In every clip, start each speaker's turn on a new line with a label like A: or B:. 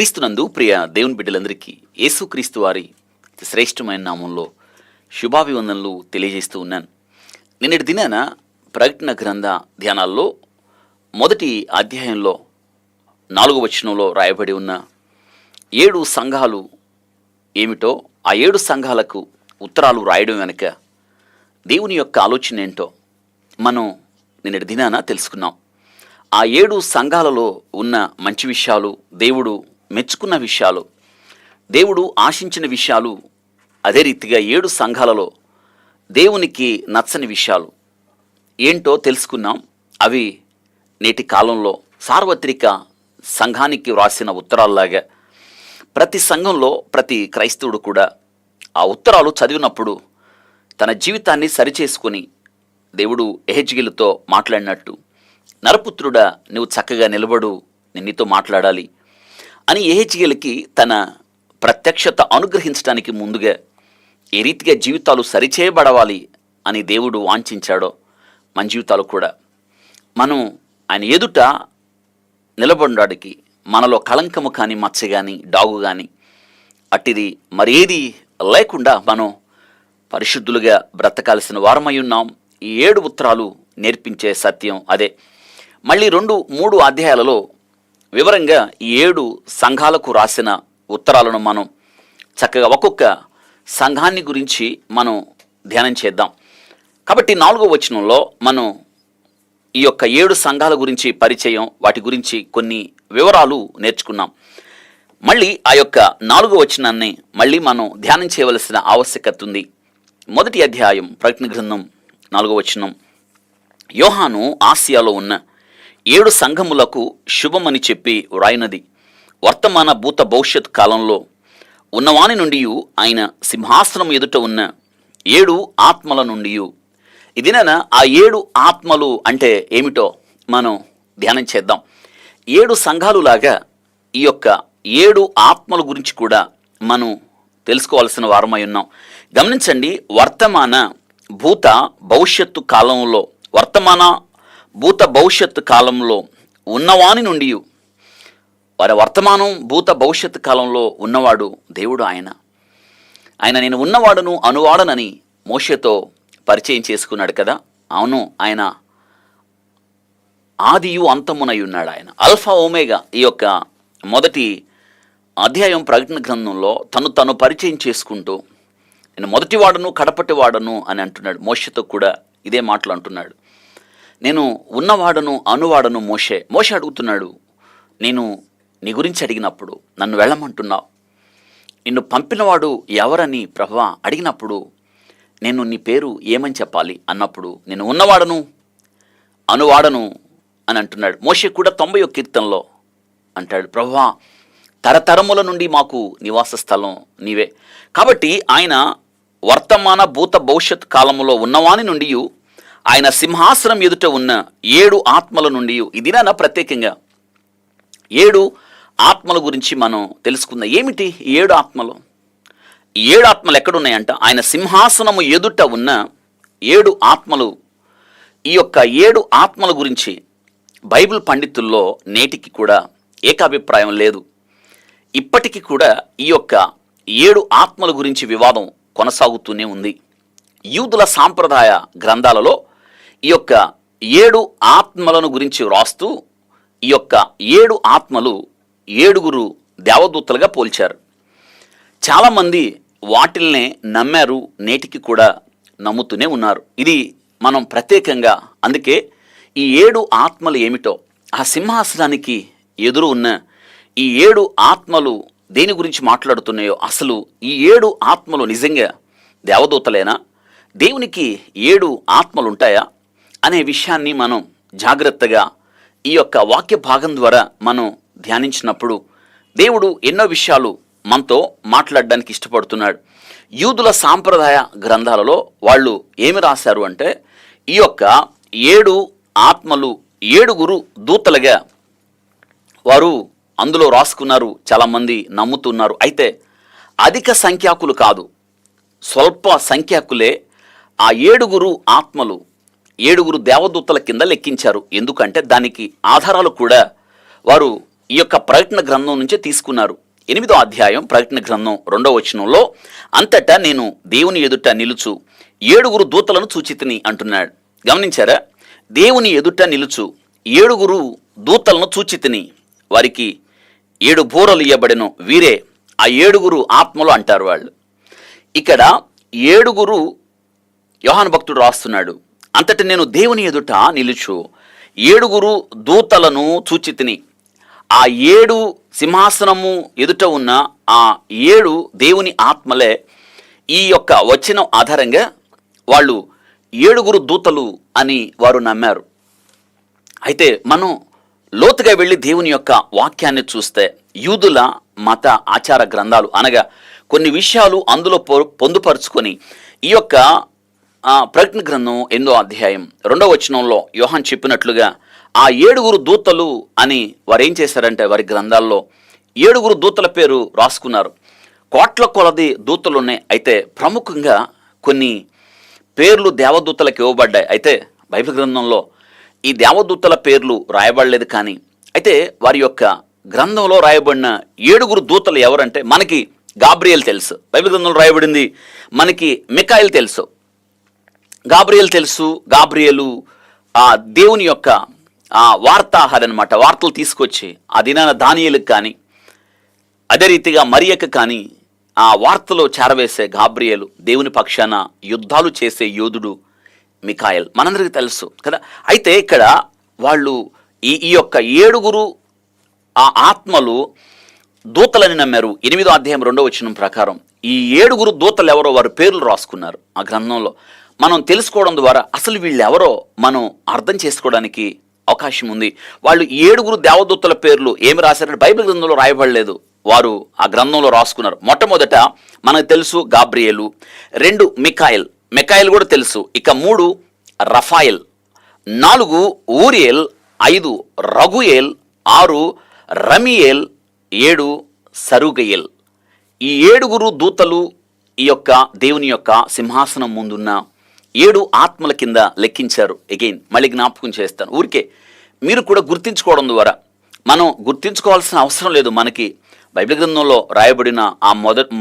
A: క్రీస్తునందు ప్రియ దేవుని బిడ్డలందరికీ యేసుక్రీస్తు వారి శ్రేష్టమైన నామంలో శుభాభివందనలు తెలియజేస్తూ ఉన్నాను. నిన్నటి దినాన ప్రకటన గ్రంథ ధ్యానాల్లో మొదటి అధ్యాయంలో 4వ వచనంలో రాయబడి ఉన్న 7 సంఘాలు ఏమిటో, ఆ 7 సంఘాలకు ఉత్తరాలు రాయడం వెనుక దేవుని యొక్క ఆలోచన ఏంటో మనం నిన్నటి దినాన తెలుసుకున్నాం. ఆ 7 సంఘాలలో ఉన్న మంచి విషయాలు, దేవుడు మెచ్చుకున్న విషయాలు, దేవుడు ఆశించిన విషయాలు, అదే రీతిగా 7 సంఘాలలో దేవునికి నచ్చని విషయాలు ఏంటో తెలుసుకున్నాం. అవి నేటి కాలంలో సార్వత్రిక సంఘానికి వ్రాసిన ఉత్తరాల్లాగా ప్రతి సంఘంలో ప్రతి క్రైస్తవుడు కూడా ఆ ఉత్తరాలు చదివినప్పుడు తన జీవితాన్ని సరిచేసుకొని దేవుడు ఎహెజ్కేలుతో మాట్లాడినట్టు, నరపుత్రుడా నువ్వు చక్కగా నిలబడు, నేను నీతో మాట్లాడాలి అని ఎహెజ్కేలుకి తన ప్రత్యక్షత అనుగ్రహించడానికి ముందుగా ఏ రీతిగా జీవితాలు సరిచేయబడవాలి అని దేవుడు వాంఛించాడో మన జీవితాలు కూడా మనం ఆయన ఎదుట నిలబడడానికి మనలో కళంకము కానీ, మచ్చ కానీ, డాగు కానీ అట్టిది మరేది లేకుండా మనం పరిశుద్ధులుగా బ్రతకాల్సిన వారమై ఉన్నాం. ఈ 7 ఉత్తరాలు నేర్పించే సత్యం అదే. మళ్ళీ 2-3 అధ్యాయాలలో వివరంగా ఈ 7 సంఘాలకు రాసిన ఉత్తరాలను మనం చక్కగా ఒక్కొక్క సంఘాన్ని గురించి మనం ధ్యానం చేద్దాం. కాబట్టి 4వ వచనంలో మనం ఈ యొక్క 7 సంఘాల గురించి పరిచయం, వాటి గురించి కొన్ని వివరాలు నేర్చుకున్నాం. మళ్ళీ ఆ యొక్క 4వ వచనాన్ని మళ్ళీ మనం ధ్యానం చేయవలసిన ఆవశ్యకత ఉంది. మొదటి అధ్యాయం ప్రకటన గ్రంథం 4వ వచనం, యోహాను ఆసియాలో ఉన్న 7 సంఘములకు శుభమని చెప్పి వ్రాయినది, వర్తమాన భూత భవిష్యత్ కాలంలో ఉన్నవాని నుండి ఆయన సింహాసనం ఎదుట ఉన్న 7 ఆత్మల నుండి. ఇదిన ఆ 7 ఆత్మలు అంటే ఏమిటో మనం ధ్యానం చేద్దాం. 7 సంఘాలు లాగా ఈ యొక్క 7 ఆత్మల గురించి కూడా మనం తెలుసుకోవాల్సిన వారమై ఉన్నాం. గమనించండి, వర్తమాన భూత భవిష్యత్తు కాలంలో, వర్తమాన భూత భవిష్యత్తు కాలంలో ఉన్నవాని నుండి, వారి వర్తమానం భూత భవిష్యత్తు కాలంలో ఉన్నవాడు దేవుడు. ఆయన నేను ఉన్నవాడును అనువాడనని మోషేతో పరిచయం చేసుకున్నాడు కదా. అవును, ఆయన ఆదియు అంతమునై ఉన్నాడు. ఆయన అల్ఫా ఓమేగా. ఈ యొక్క మొదటి అధ్యాయం ప్రకటన గ్రంథంలో తను పరిచయం చేసుకుంటూ నేను మొదటివాడను కడపటివాడను అని అంటున్నాడు. మోషేతో కూడా ఇదే మాటలు అంటున్నాడు. నేను ఉన్నవాడను అనువాడను. మోషే అడుగుతున్నాడు, నేను నీ గురించి అడిగినప్పుడు నన్ను వెళ్ళమంటున్నావు, నిన్ను పంపినవాడు ఎవరని ప్రభువా అడిగినప్పుడు నేను నీ పేరు ఏమని చెప్పాలి అన్నప్పుడు నేను ఉన్నవాడను అనువాడను అని అంటున్నాడు. మోషే కూడా 91వ కీర్తనలో అంటాడు, ప్రభువా తరతరముల నుండి మాకు నివాస స్థలం నీవే. కాబట్టి ఆయన వర్తమాన భూత భవిష్యత్ కాలంలో ఉన్నవాని నుండి, ఆయన సింహాసనం ఎదుట ఉన్న 7 ఆత్మల నుండి. ఇదినా ప్రత్యేకంగా 7 ఆత్మల గురించి మనం తెలుసుకుందాం. ఏమిటి 7 ఆత్మలు? ఈ 7 ఆత్మలు ఎక్కడున్నాయంట? ఆయన సింహాసనము ఎదుట ఉన్న 7 ఆత్మలు. ఈ యొక్క 7 ఆత్మల గురించి బైబిల్ పండితుల్లో నేటికి కూడా ఏకాభిప్రాయం లేదు. ఇప్పటికీ కూడా ఈ యొక్క 7 ఆత్మల గురించి వివాదం కొనసాగుతూనే ఉంది. యూదుల సాంప్రదాయ గ్రంథాలలో ఈ యొక్క 7 ఆత్మలను గురించి వ్రాస్తూ ఈ యొక్క 7 ఆత్మలు 7 దేవదూతలుగా పోల్చారు. చాలామంది వాటిల్నే నమ్మారు, నేటికి కూడా నమ్ముతూనే ఉన్నారు. ఇది మనం ప్రత్యేకంగా అందుకే ఈ 7 ఆత్మలు ఏమిటో, ఆ సింహాసనానికి ఎదురు ఉన్న ఈ 7 ఆత్మలు దేని గురించి మాట్లాడుతున్నాయో, అసలు ఈ 7 ఆత్మలు నిజంగా దేవదూతలేనా, దేవునికి 7 ఆత్మలు ఉంటాయా అనే విషయాన్ని మనం జాగ్రత్తగా ఈ యొక్క వాక్య భాగం ద్వారా మనం ధ్యానించినప్పుడు దేవుడు ఎన్నో విషయాలు మనతో మాట్లాడడానికి ఇష్టపడుతున్నాడు. యూదుల సాంప్రదాయ గ్రంథాలలో వాళ్ళు ఏమి రాశారు అంటే, ఈ యొక్క 7 ఆత్మలు 7 దూతలుగా వారు అందులో రాసుకున్నారు. చాలామంది నమ్ముతున్నారు. అయితే అధిక సంఖ్యాకులు కాదు, స్వల్ప సంఖ్యాకులే ఆ 7 ఆత్మలు 7 దేవదూతల కింద లెక్కించారు. ఎందుకంటే దానికి ఆధారాలు కూడా వారు ఈ యొక్క ప్రకటన గ్రంథం నుంచే తీసుకున్నారు. 8వ అధ్యాయం ప్రకటన గ్రంథం 2వ వచనంలో, అంతటా నేను దేవుని ఎదుట నిలుచు 7 దూతలను చూచితిని అంటున్నాడు. గమనించారా? దేవుని ఎదుట నిలుచు 7 దూతలను చూచితిని, వారికి 7 బూరలు ఇవ్వబడెను, వీరే ఆ 7 ఆత్మలు అంటారు వాళ్ళు. ఇక్కడ 7 యోహాను భక్తుడు రాస్తున్నాడు, అంతటి నేను దేవుని ఎదుట నిలుచు 7 దూతలను చూచితిని. ఆ 7 సింహాసనము ఎదుట ఉన్న ఆ 7 దేవుని ఆత్మలే ఈ యొక్క వచనం ఆధారంగా వాళ్ళు 7 దూతలు అని వారు నమ్మారు. అయితే మనం లోతుగా వెళ్ళి దేవుని యొక్క వాక్యాన్ని చూస్తే యూదుల మత ఆచార గ్రంథాలు అనగా కొన్ని విషయాలు అందులో పొందుపరుచుకొని ఈ యొక్క ప్రకటన గ్రంథం 8వ అధ్యాయం 2వ వచనంలో యోహాను చెప్పినట్లుగా ఆ 7 దూతలు అని వారు ఏం చేశారంటే వారి గ్రంథాల్లో 7 దూతల పేరు రాసుకున్నారు. కోట్ల కొలది దూతలు ఉన్నాయి. అయితే ప్రముఖంగా కొన్ని పేర్లు దేవదూతలకు ఇవ్వబడ్డాయి. అయితే బైబిల్ గ్రంథంలో ఈ దేవదూతల పేర్లు రాయబడలేదు. కానీ అయితే వారి యొక్క గ్రంథంలో రాయబడిన 7 దూతలు ఎవరంటే మనకి గాబ్రియేల్ తెలుసు, బైబిల్ గ్రంథంలో రాయబడింది. మనకి మికాయిల్ తెలుసు, గాబ్రియేల్ తెలుసు. గాబ్రియేలు ఆ దేవుని యొక్క వార్తాహర్ అనమాట, వార్తలు తీసుకొచ్చి ఆ దినాన దానియేలుకు కానీ అదే రీతిగా మరియకు కానీ ఆ వార్తలో చేరవేసే గాబ్రియేలు, దేవుని పక్షాన యుద్ధాలు చేసే యోధుడు మికాయల్, మనందరికీ తెలుసు కదా. అయితే ఇక్కడ వాళ్ళు ఈ యొక్క 7 ఆ ఆత్మలు దూతలని నమ్మారు. 8వ అధ్యాయం 2వ వచనం ప్రకారం ఈ 7 దూతలు ఎవరో వారి పేర్లు రాసుకున్నారు ఆ గ్రంథంలో. మనం తెలుసుకోవడం ద్వారా అసలు వీళ్ళు ఎవరో మనం అర్థం చేసుకోవడానికి అవకాశం ఉంది. వాళ్ళు 7 దేవదూతల పేర్లు ఏమి రాశారంటే బైబిల్ గ్రంథంలో రాయబడలేదు, వారు ఆ గ్రంథంలో రాసుకున్నారు. మొట్టమొదట మనకు తెలుసు గాబ్రియేలు, 2 మికాయిల్ కూడా తెలుసు, ఇక 3 రఫాయల్, 4 ఊరియల్, 5 రగుయేల్, 6 రమియేల్, 7 సరుగయేల్. ఈ 7 దూతలు ఈ యొక్క దేవుని యొక్క సింహాసనం ముందున్న 7 ఆత్మల కింద లెక్కించారు. అగైన్ మళ్ళీ జ్ఞాపకం చేస్తాను, ఊరికే మీరు కూడా గుర్తించుకోవడం ద్వారా. మనం గుర్తించుకోవాల్సిన అవసరం లేదు. మనకి బైబిల్ గ్రంథంలో రాయబడిన ఆ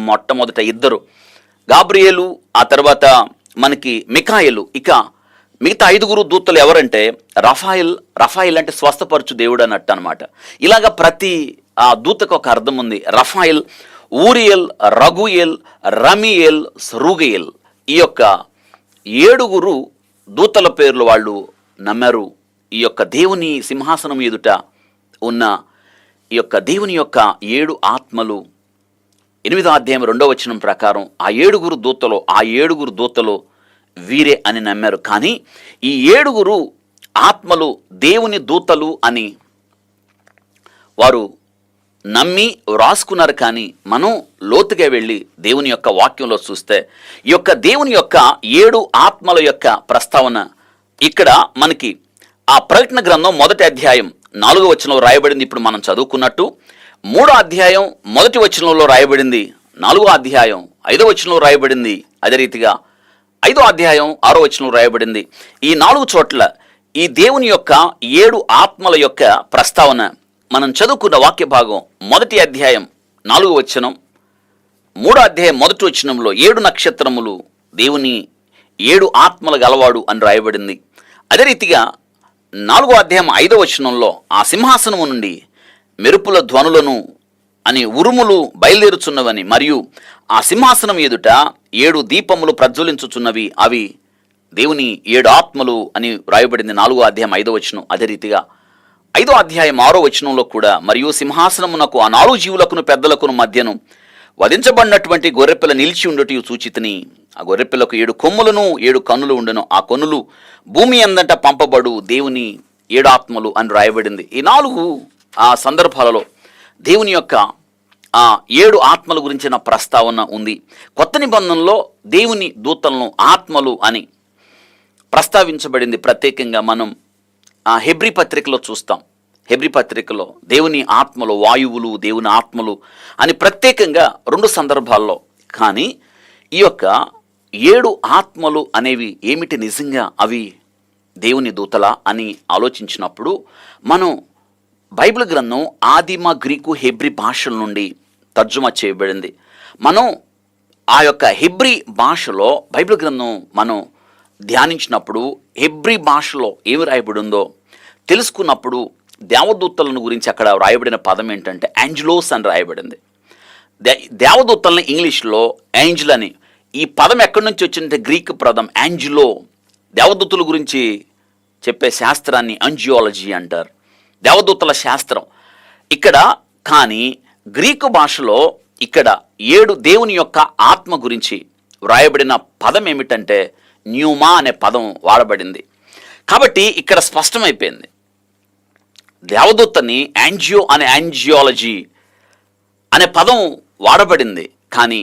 A: మొట్టమొదట 2 గాబ్రియేలు, ఆ తర్వాత మనకి మికాయేలు, ఇక మిగతా 5 దూతలు ఎవరంటే రఫాయిల్ అంటే స్వస్థపరచు దేవుడు అన్నట్టు అనమాట. ఇలాగ ప్రతి ఆ దూతకు ఒక అర్థం ఉంది. రఫాయిల్, ఊరియల్, రగుయేల్, రమియేల్, సరుగయేల్, ఈ యొక్క 7 దూతల పేర్లు వాళ్ళు నమ్మారు. ఈ యొక్క దేవుని సింహాసనం ఎదుట ఉన్న ఈ యొక్క దేవుని యొక్క 7 ఆత్మలు 8వ అధ్యాయం 2వ వచనం ప్రకారం ఆ 7 దూతలు వీరే అని నమ్మారు. కానీ ఈ 7 ఆత్మలు దేవుని దూతలు అని వారు నమ్మి రాసుకున్నారు. కానీ మనం లోతుగా వెళ్ళి దేవుని యొక్క వాక్యంలో చూస్తే ఈ యొక్క దేవుని యొక్క 7 ఆత్మల యొక్క ప్రస్తావన ఇక్కడ మనకి ఆ ప్రకటన గ్రంథం 1వ అధ్యాయం 4వ వచనంలో రాయబడింది. ఇప్పుడు మనం చదువుకున్నట్టు 3వ అధ్యాయం 1వ వచనంలో రాయబడింది, 4వ అధ్యాయం 5వ వచనంలో రాయబడింది, అదే రీతిగా 5వ అధ్యాయం 6వ వచనంలో రాయబడింది. ఈ 4 చోట్ల ఈ దేవుని యొక్క 7 ఆత్మల యొక్క ప్రస్తావన మనం చదువుకున్న వాక్య భాగం 1వ అధ్యాయం 4వ వచనం, 3వ అధ్యాయం 1వ వచనంలో 7 నక్షత్రములు దేవుని 7 ఆత్మలు గలవాడు అని రాయబడింది. అదే రీతిగా 4వ అధ్యాయం 5వ వచనంలో ఆ సింహాసనము నుండి మెరుపుల ధ్వనులను అని ఉరుములు బయలుదేరుచున్నవని, మరియు ఆ సింహాసనం ఎదుట 7 దీపములు ప్రజ్వలించుచున్నవి, అవి దేవుని 7 ఆత్మలు అని రాయబడింది 4వ అధ్యాయం 5వ వచనం. అదే రీతిగా 5వ అధ్యాయం 6వ వచనంలో కూడా, మరియు సింహాసనమునకు ఆ 4 జీవులకును పెద్దలకును మధ్యను వధించబడినటువంటి గొర్రెపిల్ల నిలిచి ఉండటి సూచితిని. ఆ గొర్రెపిల్లకు 7 కొమ్ములను 7 కన్నులు ఉండను, ఆ కన్నులు భూమి అందట పంపబడు దేవుని 7 ఆత్మలు అని రాయబడింది. ఈ 4 ఆ సందర్భాలలో దేవుని యొక్క ఆ 7 ఆత్మల గురించిన ప్రస్తావన ఉంది. కొత్త నిబంధనలో దేవుని దూతలను ఆత్మలు అని ప్రస్తావించబడింది. ప్రత్యేకంగా మనం ఆ హెబ్రీ పత్రికలో చూస్తాం. హెబ్రీ పత్రికలో దేవుని ఆత్మలు, వాయువులు దేవుని ఆత్మలు అని ప్రత్యేకంగా 2 సందర్భాల్లో. కానీ ఈ యొక్క 7 ఆత్మలు అనేవి ఏమిటి, నిజంగా అవి దేవుని దూతల అని ఆలోచించినప్పుడు మనం బైబిల్ గ్రంథం ఆదిమ గ్రీకు హెబ్రీ భాషల నుండి తర్జుమా చేయబడింది. మనం ఆ యొక్క హెబ్రీ భాషలో బైబిల్ గ్రంథం మనం ధ్యానించినప్పుడు హెబ్రీ భాషలో ఏమి రాయబడిందో తెలుసుకున్నప్పుడు దేవదూతలను గురించి అక్కడ రాయబడిన పదం ఏంటంటే యాంజెలోస్ అని రాయబడింది. దేవదూతల్ని ఇంగ్లీష్లో ఏంజల్ అని. ఈ పదం ఎక్కడి నుంచి వచ్చిందంటే గ్రీక్ పదం యాంజెలో. దేవదూతల గురించి చెప్పే శాస్త్రాన్ని అంజియాలజీ అంటారు, దేవదూతల శాస్త్రం. ఇక్కడ కానీ గ్రీకు భాషలో ఇక్కడ 7 దేవుని యొక్క ఆత్మ గురించి వ్రాయబడిన పదం ఏమిటంటే న్యూమా అనే పదం వాడబడింది. కాబట్టి ఇక్కడ స్పష్టమైపోయింది, దేవదూతని యాంజియో అనే యాంజియాలజీ అనే పదం వాడబడింది. కానీ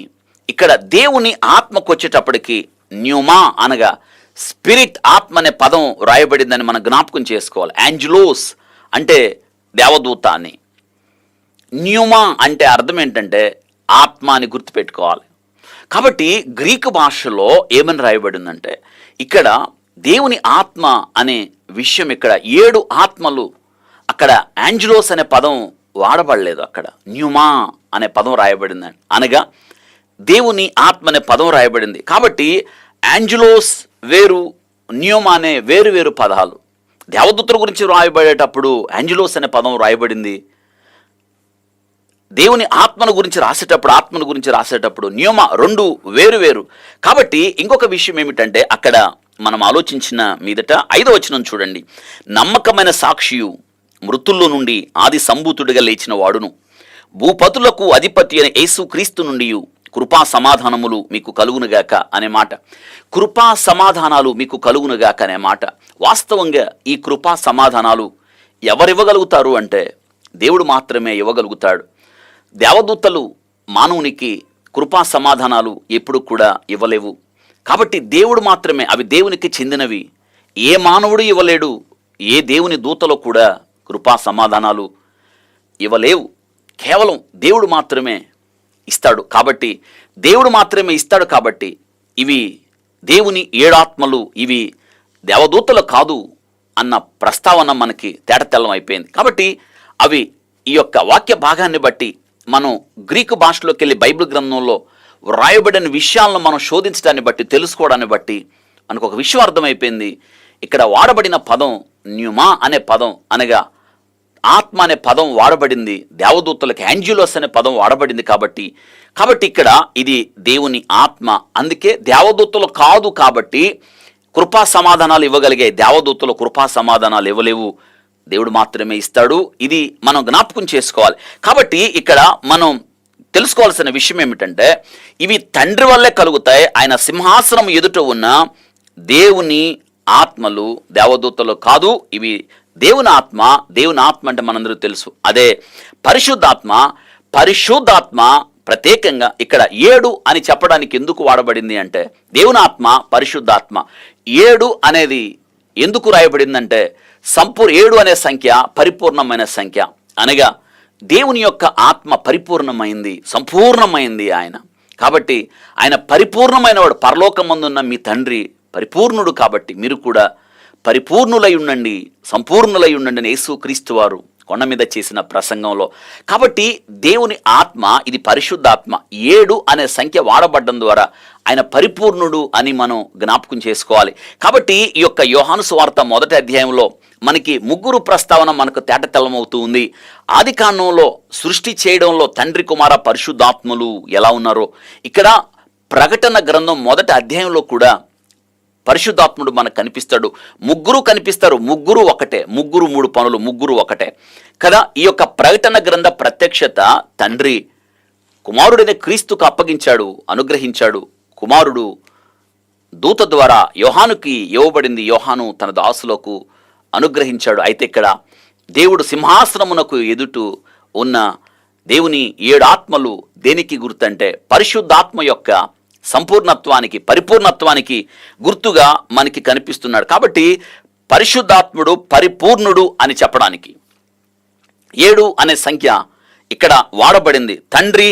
A: ఇక్కడ దేవుని ఆత్మకు వచ్చేటప్పటికి న్యూమా అనగా స్పిరిట్ ఆత్మ అనే పదం రాయబడిందని మనం జ్ఞాపకం చేసుకోవాలి. యాంజెలోస్ అంటే దేవదూత అని, న్యూమా అంటే అర్థం ఏంటంటే ఆత్మ అని గుర్తుపెట్టుకోవాలి. కాబట్టి గ్రీకు భాషలో ఏమని రాయబడిందంటే ఇక్కడ దేవుని ఆత్మ అనే విషయం ఇక్కడ 7 ఆత్మలు, అక్కడ యాంజెలోస్ అనే పదం వాడబడలేదు, అక్కడ న్యూమా అనే పదం రాయబడింది. అనగా దేవుని ఆత్మ అనే పదం రాయబడింది. కాబట్టి యాంజెలోస్ వేరు, న్యూమా అనే వేరు వేరు పదాలు. దేవదూతల గురించి రాయబడేటప్పుడు యాంజెలోస్ అనే పదం రాయబడింది, దేవుని ఆత్మను గురించి రాసేటప్పుడు న్యూమా, 2 వేరు వేరు. కాబట్టి ఇంకొక విషయం ఏమిటంటే అక్కడ మనం ఆలోచించిన మీదట 5వ వచనం చూడండి. నమ్మకమైన సాక్షియు, మృతుల్లో నుండి ఆది సంభూతుడిగా లేచిన వాడును, భూపతులకు అధిపతి అయిన యేసు క్రీస్తు నుండి కృపా సమాధానములు మీకు కలుగునుగాక అనే మాట. కృపా సమాధానాలు మీకు కలుగునుగాక అనే మాట. వాస్తవంగా ఈ కృపా సమాధానాలు ఎవరివ్వగలుగుతారు అంటే దేవుడు మాత్రమే ఇవ్వగలుగుతాడు. దేవదూతలు మానవునికి కృపా సమాధానాలు ఎప్పుడు కూడా ఇవ్వలేవు. కాబట్టి దేవుడు మాత్రమే, అవి దేవునికి చెందినవి. ఏ మానవుడు ఇవ్వలేడు, ఏ దేవుని దూతలో కూడా కృపా సమాధానాలు ఇవ్వలేవు. కేవలం దేవుడు మాత్రమే ఇస్తాడు. కాబట్టి దేవుడు మాత్రమే ఇస్తాడు. కాబట్టి ఇవి దేవుని 7 ఆత్మలు, ఇవి దేవదూతలు కాదు అన్న ప్రస్తావన మనకి తేటతెల్లం అయిపోయింది. కాబట్టి అవి ఈ యొక్క వాక్య భాగాన్ని బట్టి మనం గ్రీకు భాషలోకి వెళ్ళి బైబిల్ గ్రంథంలో వ్రాయబడిన విషయాలను మనం శోధించడాన్ని బట్టి, తెలుసుకోవడాన్ని బట్టి మనకు ఒక విషయం అర్థమైపోయింది. ఇక్కడ వాడబడిన పదం న్యూమా అనే పదం, అనగా ఆత్మ అనే పదం వాడబడింది. దేవదూతలకు యాంజెలోస్ అనే పదం వాడబడింది. కాబట్టి ఇక్కడ ఇది దేవుని ఆత్మ. అందుకే దేవదూతలు కాదు, కాబట్టి కృపా సమాధానాలు ఇవ్వగలిగే దేవదూతలు కృపా సమాధానాలు ఇవ్వలేవు, దేవుడు మాత్రమే ఇస్తాడు. ఇది మనం జ్ఞాపకం చేసుకోవాలి. కాబట్టి ఇక్కడ మనం తెలుసుకోవాల్సిన విషయం ఏమిటంటే ఇవి తండ్రి వల్లే కలుగుతాయి. ఆయన సింహాసనం ఎదుట ఉన్న దేవుని ఆత్మలు, దేవదూతలు కాదు. ఇవి దేవుని ఆత్మ. దేవుని ఆత్మ అంటే మనందరూ తెలుసు, అదే పరిశుద్ధాత్మ. పరిశుద్ధాత్మ ప్రత్యేకంగా ఇక్కడ 7 అని చెప్పడానికి ఎందుకు వాడబడింది అంటే దేవుని ఆత్మ, పరిశుద్ధాత్మ. 7 అనేది ఎందుకు రాయబడిందంటే 7 అనే సంఖ్య పరిపూర్ణమైన సంఖ్య. అనగా దేవుని యొక్క ఆత్మ పరిపూర్ణమైంది, సంపూర్ణమైంది ఆయన. కాబట్టి ఆయన పరిపూర్ణమైన వాడు. పరలోకమందున్న మీ తండ్రి పరిపూర్ణుడు. కాబట్టి మీరు కూడా పరిపూర్ణులై ఉండండి, సంపూర్ణులై ఉండండి అని యేసు క్రీస్తు వారు కొండ మీద చేసిన ప్రసంగంలో. కాబట్టి దేవుని ఆత్మ, ఇది పరిశుద్ధాత్మ. 7 అనే సంఖ్య వాడబడ్డం ద్వారా ఆయన పరిపూర్ణుడు అని మనం జ్ఞాపకం చేసుకోవాలి. కాబట్టి ఈ యొక్క యోహాను సువార్త 1వ అధ్యాయంలో మనకి 3 ప్రస్తావన మనకు తేటతెల్లమవుతూ ఉంది. ఆది కాండంలో సృష్టి చేయడంలో తండ్రి, కుమార, పరిశుద్ధాత్మలు ఎలా ఉన్నారో ఇక్కడ ప్రకటన గ్రంథం 1వ అధ్యాయంలో కూడా పరిశుద్ధాత్ముడు మనకు కనిపిస్తాడు. 3 కనిపిస్తారు, 3 ఒకటే, 3 పనులు, 3 ఒకటే కదా. ఈ యొక్క ప్రకటన గ్రంథ ప్రత్యక్షత తండ్రి కుమారుడైన క్రీస్తుకు అప్పగించాడు, అనుగ్రహించాడు. కుమారుడు దూత ద్వారా యోహానుకి ఇవ్వబడింది, యోహాను తన దాసులకు అనుగ్రహించాడు. అయితే ఇక్కడ దేవుడు సింహాసనమునకు ఎదుట ఉన్న దేవుని 7 ఆత్మలు దేనికి గుర్తంటే పరిశుద్ధాత్మ యొక్క సంపూర్ణత్వానికి, పరిపూర్ణత్వానికి గుర్తుగా మనకి కనిపిస్తున్నాడు. కాబట్టి పరిశుద్ధాత్ముడు పరిపూర్ణుడు అని చెప్పడానికి 7 అనే సంఖ్య ఇక్కడ వాడబడింది. తండ్రి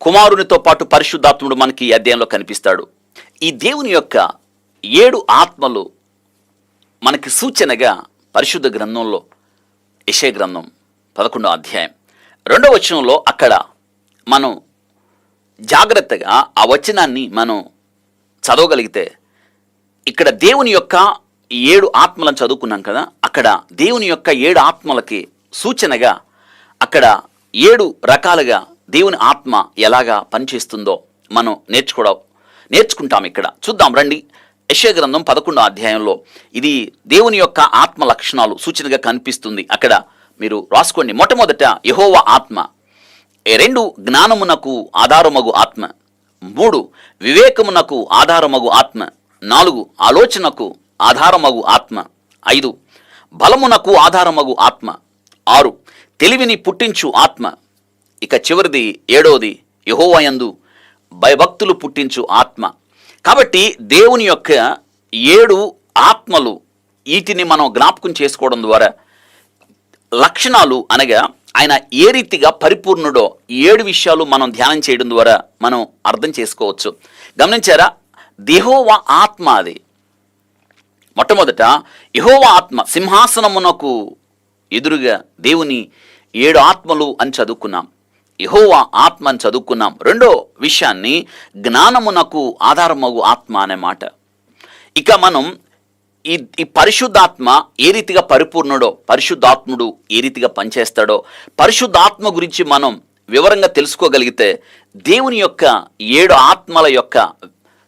A: కుమారునితో పాటు పరిశుద్ధాత్ముడు మనకి ఈ అధ్యాయంలో కనిపిస్తాడు. ఈ దేవుని యొక్క 7 ఆత్మలు మనకి సూచనగా పరిశుద్ధ గ్రంథంలో యెషయా గ్రంథం 11వ అధ్యాయం 2వ వచనంలో అక్కడ మనం జాగ్రత్తగా ఆ వచనాన్ని మనం చదవగలిగితే, ఇక్కడ దేవుని యొక్క 7 ఆత్మలను చదువుకున్నాం కదా, అక్కడ దేవుని యొక్క 7 ఆత్మలకి సూచనగా అక్కడ 7 రకాలుగా దేవుని ఆత్మ ఎలాగా పనిచేస్తుందో మనం నేర్చుకుంటాం. ఇక్కడ చూద్దాం రండి. యెషయా గ్రంథం 11వ అధ్యాయంలో ఇది దేవుని యొక్క ఆత్మ లక్షణాలు సూచనగా కనిపిస్తుంది. అక్కడ మీరు రాసుకోండి. మొట్టమొదట యెహోవా ఆత్మ, 2 జ్ఞానమునకు ఆధారమగు ఆత్మ, 3 వివేకమునకు ఆధారమగు ఆత్మ, 4 ఆలోచనకు ఆధారమగు ఆత్మ, 5 బలమునకు ఆధారమగు ఆత్మ, 6 తెలివిని పుట్టించు ఆత్మ, ఇక చివరిది 7వది యెహోవాయందు భయభక్తులు పుట్టించు ఆత్మ. కాబట్టి దేవుని యొక్క 7 ఆత్మలు, వీటిని మనం జ్ఞాపకం చేసుకోవడం ద్వారా లక్షణాలు అనగా ఆయన ఏ రీతిగా పరిపూర్ణుడో 7 విషయాలు మనం ధ్యానం చేయడం ద్వారా మనం అర్థం చేసుకోవచ్చు. గమనించారా? యెహోవా ఆత్మ అది. మొట్టమొదట యెహోవా ఆత్మ సింహాసనమునకు ఎదురుగా దేవుని 7 ఆత్మలు అని చదువుకున్నాం. యెహోవా ఆత్మ అని చదువుకున్నాం. రెండో విషయాన్ని జ్ఞానమునకు ఆధారమగు ఆత్మ అనే మాట. ఇక మనం ఈ పరిశుద్ధాత్మ ఏ రీతిగా పరిపూర్ణుడో, పరిశుద్ధాత్ముడు ఏ రీతిగా పనిచేస్తాడో, పరిశుద్ధాత్మ గురించి మనం వివరంగా తెలుసుకోగలిగితే దేవుని యొక్క 7 ఆత్మల యొక్క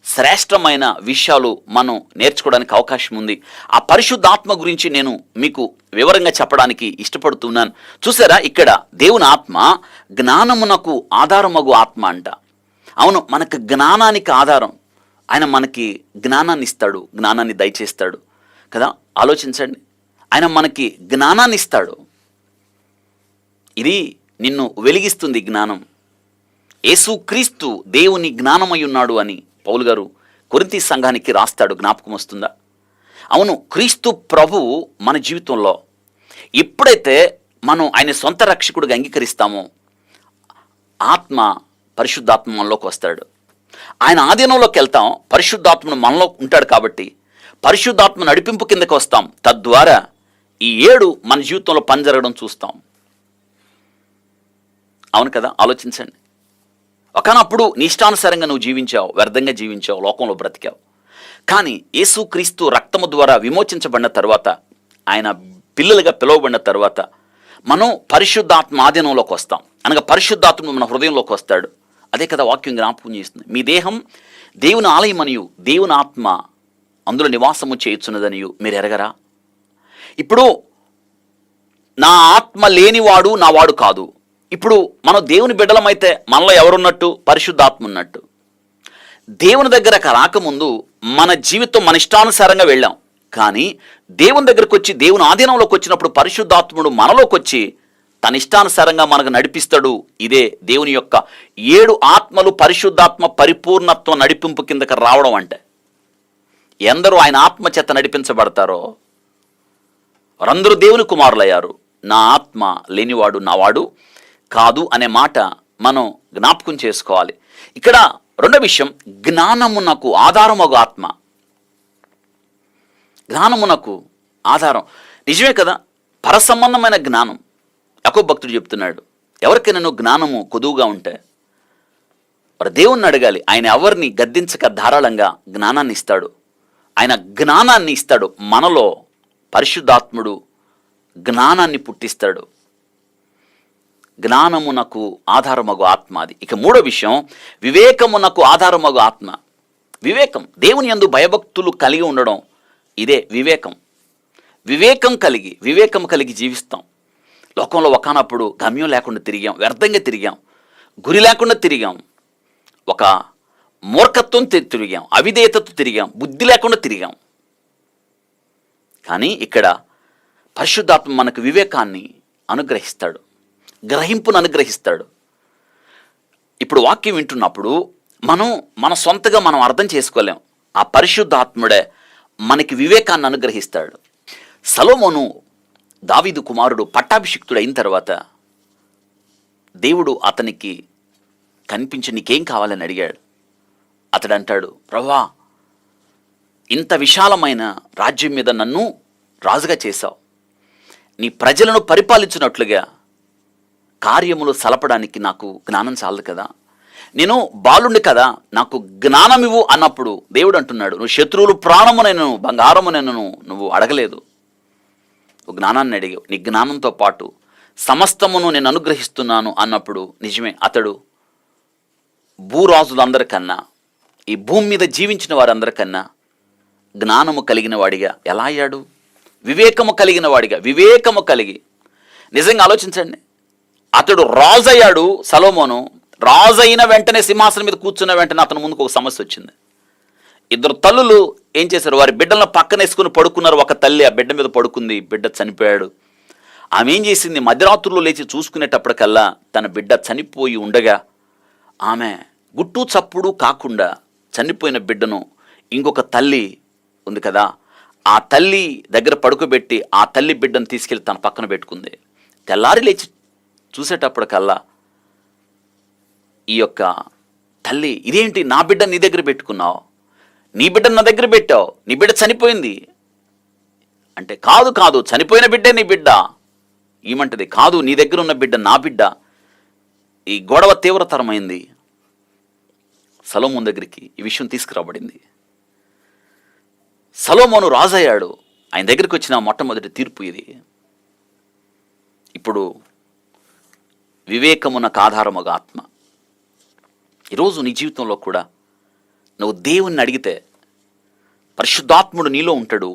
A: శ్రేష్టమైన విషయాలు మనం నేర్చుకోవడానికి అవకాశం ఉంది. ఆ పరిశుద్ధాత్మ గురించి నేను మీకు వివరంగా చెప్పడానికి ఇష్టపడుతున్నాను. చూసారా, ఇక్కడ దేవుని ఆత్మ జ్ఞానమునకు ఆధారమగు ఆత్మ అంట. అవును, మనకు జ్ఞానానికి ఆధారం ఆయన. మనకి జ్ఞానాన్ని ఇస్తాడు, జ్ఞానాన్ని దయచేస్తాడు కదా. ఆలోచించండి, ఆయన మనకి జ్ఞానాన్ని ఇస్తాడు. ఇది నిన్ను వెలిగిస్తుంది జ్ఞానం. యేసుక్రీస్తు దేవుని జ్ఞానమై ఉన్నాడు అని పౌలు గారు కొరింథీ సంఘానికి రాస్తాడు. జ్ఞాపకం వస్తుందా? అవును, క్రీస్తు ప్రభువు మన జీవితంలో ఎప్పుడైతే మనం ఆయన సొంత రక్షకుడిగా అంగీకరిస్తామో ఆత్మ, పరిశుద్ధాత్మ మనలోకి వస్తాడు. ఆయన ఆధీనంలోకి వెళ్తాం. పరిశుద్ధాత్మను మనలో ఉంటాడు కాబట్టి పరిశుద్ధాత్మ నడిపింపు కిందకి వస్తాం. తద్వారా ఈ 7 మన జీవితంలో పనిజరగడం చూస్తాం. అవును కదా? ఆలోచించండి. ఒకనప్పుడు నీ ఇష్టానుసారంగా నువ్వు జీవించావు, వ్యర్థంగా జీవించావు, లోకంలో బ్రతికావు. కానీ యేసుక్రీస్తు రక్తము ద్వారా విమోచించబడిన తర్వాత, ఆయన పిల్లలుగా పిలువబడిన తర్వాత మనం పరిశుద్ధాత్మ ఆధీనంలోకి వస్తాం. అనగా పరిశుద్ధాత్మ మన హృదయంలోకి వస్తాడు. అదే కదా వాక్యం జ్ఞాపకం చేస్తుంది. మీ దేహం దేవుని ఆలయమనియు దేవుని ఆత్మ అందులో నివాసము చేయుచున్నదనియు మీరు ఎరగరా? ఇప్పుడు నా ఆత్మ లేనివాడు నా వాడు కాదు. ఇప్పుడు మనం దేవుని బిడ్డలమైతే మనలో ఎవరున్నట్టు? పరిశుద్ధాత్మ ఉన్నట్టు. దేవుని దగ్గరకు రాకముందు మన జీవితం మన ఇష్టానుసారంగా వెళ్ళాం. కానీ దేవుని దగ్గరకు వచ్చి దేవుని ఆధీనంలోకి వచ్చినప్పుడు పరిశుద్ధాత్ముడు మనలోకి వచ్చి తన ఇష్టానుసారంగా మనకు నడిపిస్తాడు. ఇదే దేవుని యొక్క 7 ఆత్మలు పరిశుద్ధాత్మ పరిపూర్ణత్వం నడిపింపు కిందకి రావడం అంటే. ఎందరూ ఆయన ఆత్మ చేత నడిపించబడతారో వారందరూ దేవుని కుమారులయ్యారు. నా ఆత్మ లేనివాడు నావాడు కాదు అనే మాట మనం జ్ఞాపకం చేసుకోవాలి. ఇక్కడ రెండో విషయం, జ్ఞానమునకు ఆధారమగు ఆత్మ. జ్ఞానమునకు ఆధారం నిజమే కదా, పరసంబంధమైన జ్ఞానం. యాకోబు భక్తుడు చెప్తున్నాడు, ఎవరికైనా జ్ఞానము కొదువుగా ఉంటే వారు దేవుణ్ణి అడగాలి. ఆయన ఎవరిని గద్దించక ధారాళంగా జ్ఞానాన్ని ఇస్తాడు. ఆయన జ్ఞానాన్ని ఇస్తాడు. మనలో పరిశుద్ధాత్ముడు జ్ఞానాన్ని పుట్టిస్తాడు. జ్ఞానమునకు ఆధారమగు ఆత్మ అది. ఇక మూడో విషయం, వివేకమునకు ఆధారమగు ఆత్మ. వివేకం, దేవుని యందు భయభక్తులు కలిగి ఉండడం, ఇదే వివేకం. వివేకం కలిగి జీవిస్తాం. లోకంలో ఒకనప్పుడు గమ్యం లేకుండా తిరిగాం, వ్యర్థంగా తిరిగాం, గురి లేకుండా తిరిగాం, ఒక మూర్ఖత్వం తిరిగాం, అవిధేయతతో తిరిగాం, బుద్ధి లేకుండా తిరిగాం. కానీ ఇక్కడ పరిశుద్ధాత్మ మనకు వివేకాన్ని అనుగ్రహిస్తాడు, గ్రహింపును అనుగ్రహిస్తాడు. ఇప్పుడు వాక్యం వింటున్నప్పుడు మన సొంతగా మనం అర్థం చేసుకోలేం. ఆ పరిశుద్ధాత్ముడే మనకి వివేకాన్ని అనుగ్రహిస్తాడు. సొలొమోను దావీదు కుమారుడు పట్టాభిషిక్తుడు అయిన తర్వాత దేవుడు అతనికి కనిపించి నీకేం కావాలని అడిగాడు. అతడు అంటాడు, ప్రభువా, ఇంత విశాలమైన రాజ్యం మీద నన్ను రాజుగా చేశావు, నీ ప్రజలను పరిపాలించినట్లుగా కార్యములు సలపడానికి నాకు జ్ఞానం చాలదు కదా, నేను బాలుండి కదా, నాకు జ్ఞానం ఇవ్వు అన్నప్పుడు దేవుడు అంటున్నాడు, నువ్వు శత్రువులు ప్రాణమునైనను బంగారమునైనను నువ్వు అడగలేదు, నువ్వు జ్ఞానాన్ని అడిగావు. నీ జ్ఞానంతో పాటు సమస్తమును నేను అనుగ్రహిస్తున్నాను అన్నప్పుడు నిజమే, అతడు భూరాజులందరికన్నా, ఈ భూమి మీద జీవించిన వారందరికన్నా జ్ఞానము కలిగిన వాడిగా ఎలా అయ్యాడు? వివేకము కలిగిన వాడిగా, వివేకము కలిగి. నిజంగా ఆలోచించండి, అతడు రాజు అయ్యాడు. సొలొమోను రాజు అయిన వెంటనే, సింహాసనం మీద కూర్చున్న వెంటనే అతని ముందుకు ఒక సమస్య వచ్చింది. ఇద్దరు తల్లులు ఏం చేశారు, వారి బిడ్డలను పక్కన వేసుకుని పడుకున్నారు. ఒక తల్లి ఆ బిడ్డ మీద పడుకుంది, బిడ్డ చనిపోయాడు. ఆమె ఏం చేసింది, మధ్యరాత్రుల్లో లేచి చూసుకునేటప్పటికల్లా తన బిడ్డ చనిపోయి ఉండగా ఆమె గుట్టు చప్పుడు కాకుండా చనిపోయిన బిడ్డను ఇంకొక తల్లి ఉంది కదా, ఆ తల్లి దగ్గర పడుకోబెట్టి ఆ తల్లి బిడ్డను తీసుకెళ్ళి తన పక్కన పెట్టుకుంది. తెల్లారి లేచి చూసేటప్పటికల్లా ఈ యొక్క తల్లి, ఇదేంటి నా బిడ్డ నీ దగ్గర పెట్టుకున్నావు, నీ బిడ్డ నా దగ్గర పెట్టావు, నీ బిడ్డ చనిపోయింది అంటే, కాదు కాదు చనిపోయిన బిడ్డే నీ బిడ్డ. ఏమంటది, కాదు నీ దగ్గర ఉన్న బిడ్డ నా బిడ్డ. ఈ గొడవ తీవ్రతరమైంది. సొలొమోను దగ్గరికి ఈ విషయం తీసుకురాబడింది. సొలొమోను రాజయ్యాడు. ఆయన దగ్గరికి వచ్చిన మొట్టమొదటి తీర్పు ఇది. ఇప్పుడు వివేకమునకు ఆధారముగా ఆత్మ. ఈరోజు నీ జీవితంలో కూడా నువ్వు దేవుణ్ణి అడిగితే పరిశుద్ధాత్ముడు నీలో ఉంటాడు.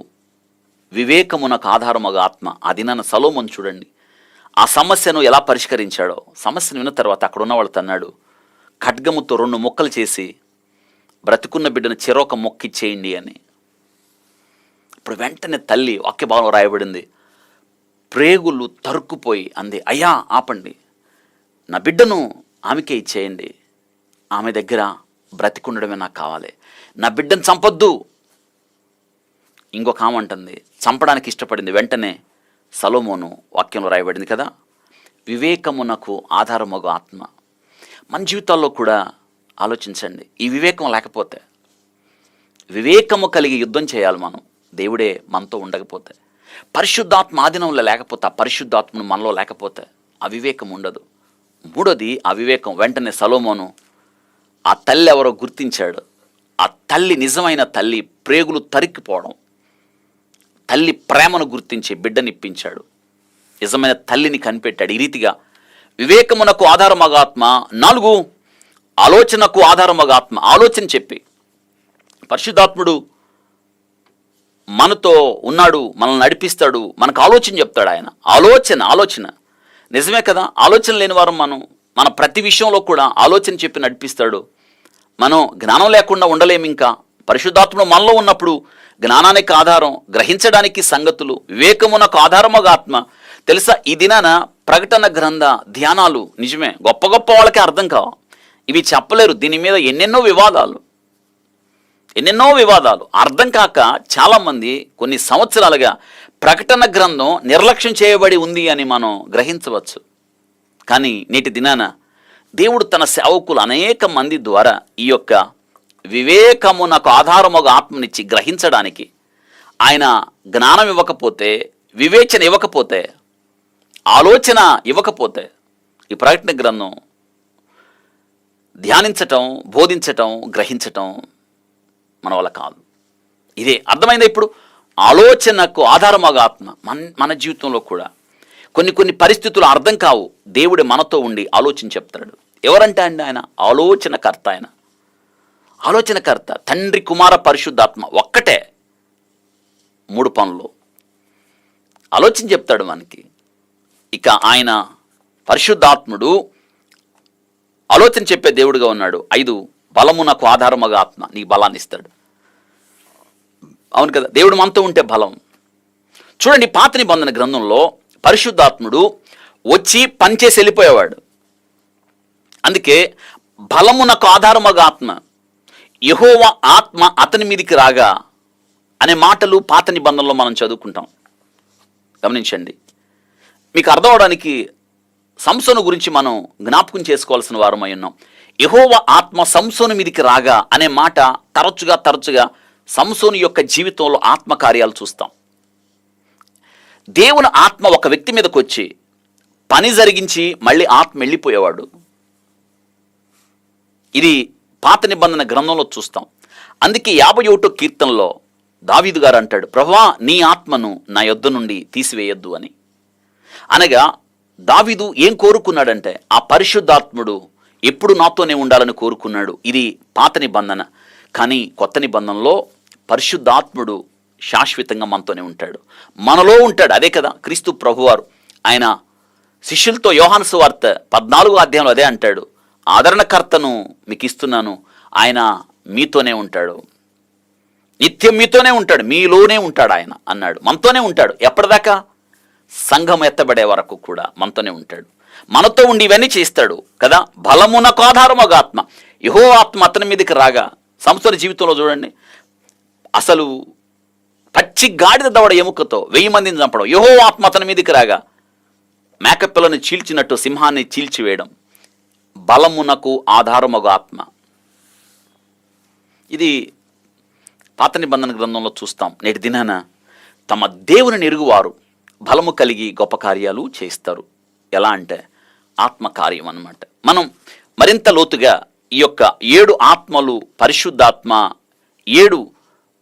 A: వివేకమునకు ఆధారముగా ఆత్మ. అది నన్ను సొలొమోను చూడండి, ఆ సమస్యను ఎలా పరిష్కరించాడో. సమస్యను విన్న తర్వాత అక్కడ ఉన్న వాళ్ళతో అన్నాడు, ఖడ్గముతో 2 ముక్కలు చేసి బ్రతికున్న బిడ్డను చెరొక మొక్కిచ్చేయండి అని. ఇప్పుడు వెంటనే తల్లి, వాక్యభావం రాయబడింది, ప్రేగులు తరుక్కుపోయి అంది, అయ్యా ఆపండి, నా బిడ్డను ఆమెకే ఇచ్చేయండి, ఆమె దగ్గర బ్రతికుండడమే నాకు కావాలి, నా బిడ్డను చంపొద్దు. ఇంకొక ఆమె అంటుంది, చంపడానికి ఇష్టపడింది. వెంటనే సొలొమోను వాక్యంలో రాయబడింది కదా, వివేకమునకు ఆధారముగా ఆత్మ. మన జీవితాల్లో కూడా ఆలోచించండి, ఈ వివేకం లేకపోతే, వివేకము కలిగి యుద్ధం చేయాలి మనం, దేవుడే మనతో ఉండకపోతే, పరిశుద్ధాత్మ ఆధీనంలో లేకపోతే, ఆ పరిశుద్ధాత్మను మనలో లేకపోతే ఆ వివేకం ఉండదు. మూడోది ఆ వివేకం. వెంటనే సొలొమోను ఆ తల్లి ఎవరో గుర్తించాడు. ఆ తల్లి నిజమైన తల్లి, ప్రేగులు తరిక్కిపోవడం, తల్లి ప్రేమను గుర్తించి బిడ్డనిప్పించాడు. నిజమైన తల్లిని కనిపెట్టాడు. ఈ రీతిగా వివేకమునకు ఆధారమగా ఆత్మ. 4 ఆలోచనకు ఆధారమగా ఆత్మ. ఆలోచన చెప్పి, పరిశుద్ధాత్ముడు మనతో ఉన్నాడు, మనల్ని నడిపిస్తాడు, మనకు ఆలోచన చెప్తాడు ఆయన. ఆలోచన నిజమే కదా. ఆలోచన లేని వారు మన ప్రతి విషయంలో కూడా ఆలోచన చెప్పి నడిపిస్తాడు. మనం జ్ఞానం లేకుండా ఉండలేము. ఇంకా పరిశుద్ధాత్ముడు మనలో ఉన్నప్పుడు జ్ఞానానికి ఆధారం, గ్రహించడానికి సంగతులు, వివేకమునకు ఆధారముగా ఆత్మ. తెలుసా, ఈ దినాన ప్రకటన గ్రంథ ధ్యానాలు నిజమే గొప్ప గొప్ప వాళ్ళకే అర్థం కావు. ఇవి చెప్పలేరు. దీని మీద ఎన్నెన్నో వివాదాలు అర్థం కాక చాలామంది కొన్ని సంవత్సరాలుగా ప్రకటన గ్రంథం నిర్లక్ష్యం చేయబడి ఉంది అని మనం గ్రహించవచ్చు. కానీ నేటి దినాన దేవుడు తన సేవకులు అనేక మంది ద్వారా ఈ యొక్క వివేకమునకు ఆధారముగా ఆత్మనిచ్చి గ్రహించడానికి, ఆయన జ్ఞానం ఇవ్వకపోతే, వివేచన ఇవ్వకపోతే, ఆలోచన ఇవ్వకపోతే ఈ ప్రకటన గ్రంథం ధ్యానించటం, బోధించటం, గ్రహించటం మన వల్ల కాదు. ఇదే అర్థమైందా? ఇప్పుడు ఆలోచనకు ఆధారముగా ఆత్మ. మన జీవితంలో కూడా కొన్ని పరిస్థితులు అర్థం కావు. దేవుడు మనతో ఉండి ఆలోచన చెప్తాడు. ఎవరంటే అండి ఆయన ఆలోచనకర్త. ఆయన ఆలోచనకర్త, తండ్రి, కుమార, పరిశుద్ధాత్మ ఒక్కటే. 3 పనులు ఆలోచన చెప్తాడు మనకి. ఇక ఆయన పరిశుద్ధాత్ముడు ఆలోచన చెప్పే దేవుడుగా ఉన్నాడు. 5 బలమునకు ఆధారముగా ఆత్మ. నీకు బలాన్ని ఇస్తాడు. అవును కదా, దేవుడు మనతో ఉంటే బలం. చూడండి, పాత నిబంధన గ్రంథంలో పరిశుద్ధాత్ముడు వచ్చి పనిచేసి వెళ్ళిపోయేవాడు. అందుకే బలమునకు ఆధారముగా ఆత్మ. యెహోవా ఆత్మ అతని మీదికి రాగా అనే మాటలు పాత నిబంధనలో మనం చదువుకుంటాం. గమనించండి, మీకు అర్థం అవడానికి సంసోను గురించి మనం జ్ఞాపకం చేసుకోవాల్సిన వారమై ఉన్నాం. యెహోవా ఆత్మ సంసోను మీదికి రాగా అనే మాట తరచుగా సంసోను యొక్క జీవితంలో ఆత్మకార్యాలు చూస్తాం. దేవుని ఆత్మ ఒక వ్యక్తి మీదకి వచ్చి పని జరిగించి మళ్ళీ ఆత్మ వెళ్ళిపోయేవాడు. ఇది పాత నిబంధన గ్రంథంలో చూస్తాం. అందుకే 51వ కీర్తనలో దావీదు గారు అంటాడు, ప్రభువా నీ ఆత్మను నా యొద్ద నుండి తీసివేయొద్దు అని. అనగా దావీదు ఏం కోరుకున్నాడంటే ఆ పరిశుద్ధాత్ముడు ఎప్పుడు నాతోనే ఉండాలని కోరుకున్నాడు. ఇది పాత నిబంధన. కానీ కొత్త నిబంధనలో పరిశుద్ధాత్ముడు శాశ్వతంగా మనతోనే ఉంటాడు, మనలో ఉంటాడు. అదే కదా క్రీస్తు ప్రభువారు ఆయన శిష్యులతో యోహాను సువార్త 14వ అధ్యాయంలో అదే అంటాడు, ఆదరణకర్తను మీకు ఇస్తున్నాను, ఆయన మీతోనే ఉంటాడు, నిత్యం మీతోనే ఉంటాడు, మీలోనే ఉంటాడు ఆయన అన్నాడు. మనతోనే ఉంటాడు. ఎప్పటిదాకా? సంఘం ఎత్తబడే వరకు కూడా మనతోనే ఉంటాడు. మనతో ఉండి ఇవన్నీ చేస్తాడు కదా. బలమునకు ఆధారమొక ఆత్మ, యెహోవా ఆత్మ అతని మీదకి రాగా, సంవత్సర జీవితంలో చూడండి, అసలు పచ్చి గాడిద దవడ ఎముకతో 1000 మందిని చంపడం, యెహోవా ఆత్మ అతని మీదకి రాగా మేకపిల్లను చీల్చినట్టు సింహాన్ని చీల్చివేయడం, బలమునకు ఆధారమొక ఆత్మ. ఇది పాత నిబంధన గ్రంథంలో చూస్తాం. నేటి దినాన తమ దేవుని ఎరుగువారు బలము కలిగి గొప్ప కార్యాలు చేస్తారు. ఎలా అంటే ఆత్మకార్యం అన్నమాట. మనం మరింత లోతుగా ఈ యొక్క 7 ఆత్మలు, పరిశుద్ధాత్మ 7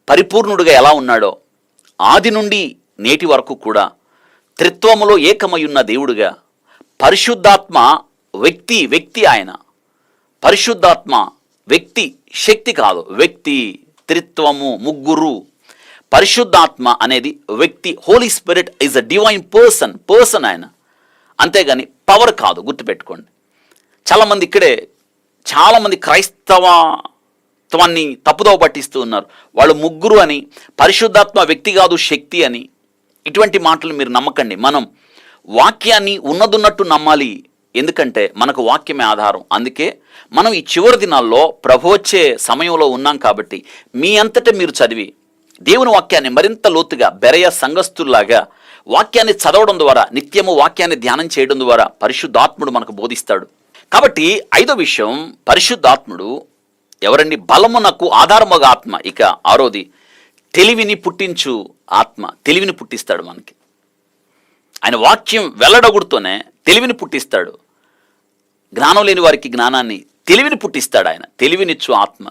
A: పరిపూర్ణుడుగా ఎలా ఉన్నాడో, ఆది నుండి నేటి వరకు కూడా త్రిత్వములో ఏకమయున్న దేవుడుగా, పరిశుద్ధాత్మ వ్యక్తి ఆయన, పరిశుద్ధాత్మ వ్యక్తి, శక్తి కాదు, వ్యక్తి, త్రిత్వము, ముగ్గురు. పరిశుద్ధాత్మ అనేది వ్యక్తి. Holy spirit is a divine person ఆయన, అంతేగాని పవర్ కాదు. గుర్తుపెట్టుకోండి. చాలామంది క్రైస్తవాన్ని తప్పుదోవ పట్టిస్తూ ఉన్నారు. వాళ్ళు ముగ్గురు అని, పరిశుద్ధాత్మ వ్యక్తి కాదు శక్తి అని. ఇటువంటి మాటలు మీరు నమ్మకండి. మనం వాక్యాన్ని ఉన్నదున్నట్టు నమ్మాలి. ఎందుకంటే మనకు వాక్యమే ఆధారం. అందుకే మనం ఈ చివరి దినాల్లో ప్రభు వచ్చే సమయంలో ఉన్నాం కాబట్టి మీ అంతటా మీరు చదివి దేవుని వాక్యాన్ని మరింత లోతుగా బెరయ సంఘస్థుల్లాగా వాక్యాన్ని చదవడం ద్వారా, నిత్యము వాక్యాన్ని ధ్యానం చేయడం ద్వారా పరిశుద్ధాత్ముడు మనకు బోధిస్తాడు. కాబట్టి 5వ విషయం, పరిశుద్ధాత్ముడు ఎవరండి? బలమునకు ఆధారముగా ఆత్మ. ఇక 6వది, తెలివిని పుట్టించు ఆత్మ. తెలివిని పుట్టిస్తాడు మనకి. ఆయన వాక్యం వెల్లడగుడుతూనే తెలివిని పుట్టిస్తాడు. జ్ఞానం లేని వారికి జ్ఞానాన్ని, తెలివిని పుట్టిస్తాడు ఆయన. తెలివినిచ్చు ఆత్మ.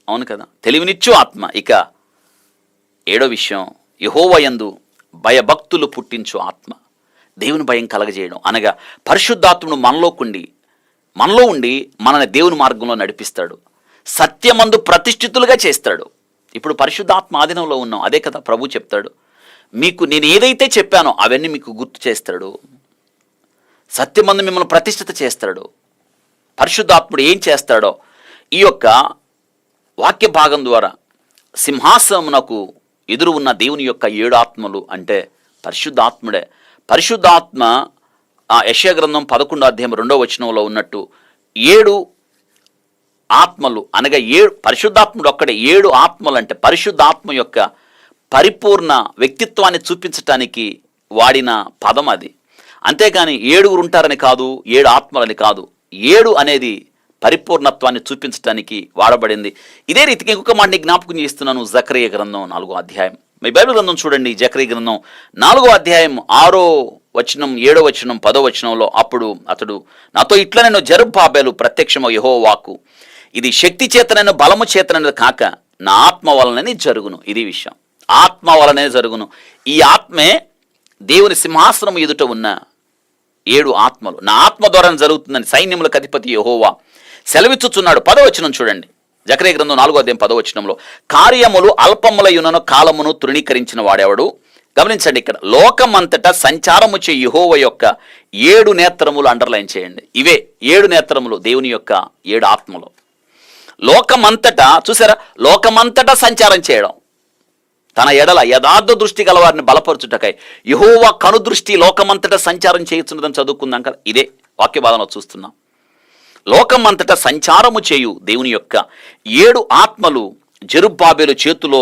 A: అవును కదా, తెలివినిచ్చు ఆత్మ. ఇక 7వ విషయం, యెహోవా యందు భయభక్తులు పుట్టించు ఆత్మ. దేవుని భయం కలగజేయడం. అనగా పరిశుద్ధాత్ముడు మనలో ఉండి మనల్ని దేవుని మార్గంలో నడిపిస్తాడు, సత్యమందు ప్రతిష్ఠితులుగా చేస్తాడు. ఇప్పుడు పరిశుద్ధాత్మ ఆధీనంలో ఉన్నాం. అదే కదా ప్రభు చెప్తాడు, మీకు నేను ఏదైతే చెప్పానో అవన్నీ మీకు గుర్తు చేస్తాడు, సత్యమందు మిమ్మల్ని ప్రతిష్ఠిత చేస్తాడు. పరిశుద్ధాత్ముడు ఏం చేస్తాడో ఈ యొక్క వాక్య భాగం ద్వారా సింహాసనమునకు ఎదురు ఉన్న దేవుని యొక్క 7 ఆత్మలు అంటే పరిశుద్ధాత్ముడే. పరిశుద్ధాత్మ యెషయా గ్రంథం 11వ అధ్యాయం 2వ వచనంలో ఉన్నట్టు 7 ఆత్మలు అనగా పరిశుద్ధాత్ముడు ఒక్కడే. 7 ఆత్మలు అంటే పరిశుద్ధాత్మ యొక్క పరిపూర్ణ వ్యక్తిత్వాన్ని చూపించటానికి వాడిన పదం అది. అంతేగాని 7 ఉంటారని కాదు, 7 ఆత్మలని కాదు. 7 అనేది పరిపూర్ణత్వాన్ని చూపించడానికి వాడబడింది. ఇదే రీతికి ఇంకొక మాటని జ్ఞాపకం చేస్తున్నాను. జకరియా గ్రంథం 4వ అధ్యాయం. మీ బైబిల్ గ్రంథం చూడండి. జకరియా గ్రంథం 4వ అధ్యాయం 6వ వచనం, 7వ వచనం, 10వ వచనంలో, అప్పుడు అతడు నాతో ఇట్లా, నేను జెరుబ్బాబెలు ప్రత్యక్షము యెహోవా వాక్కు, ఇది శక్తి చేతనైన బలము చేతనైన కాక నా ఆత్మ వలనని జరుగును. ఇది విషయం, ఆత్మ వలనే జరుగును. ఈ ఆత్మే దేవుని సింహాసనం ఎదుట ఉన్న 7 ఆత్మలు. నా ఆత్మ ద్వారా జరుగుతుందని సైన్యములకు అధిపతి యెహోవా సెలవిచ్చుచున్నాడు. 10వ వచనం చూడండి. జకరియా గ్రంథం 4వ అధ్యాయం 10వ వచనంలో, కార్యములు అల్పములయునను కాలమును తృణీకరించిన వాడెవడు? గమనించండి, ఇక్కడ లోకమంతటా సంచారము చే యెహోవా యొక్క 7 నేత్రములు అండర్లైన్ చేయండి. ఇవే 7 నేత్రములు దేవుని యొక్క 7 ఆత్మలు. లోకమంతటా చూసారా, లోకమంతటా సంచారం చేయడం, తన ఎడల యథార్థ దృష్టి గలవారిని బలపరచుటకై యెహోవా కనుదృష్టి లోకమంతటా సంచారం చేయుచున్నదని చదువుకుందాం కదా. ఇదే వాక్య భాగంలో చూస్తున్నాం. లోకమంతటా సంచారము చేయు దేవుని యొక్క 7 ఆత్మలు జెరుబ్బాబెలు చేతిలో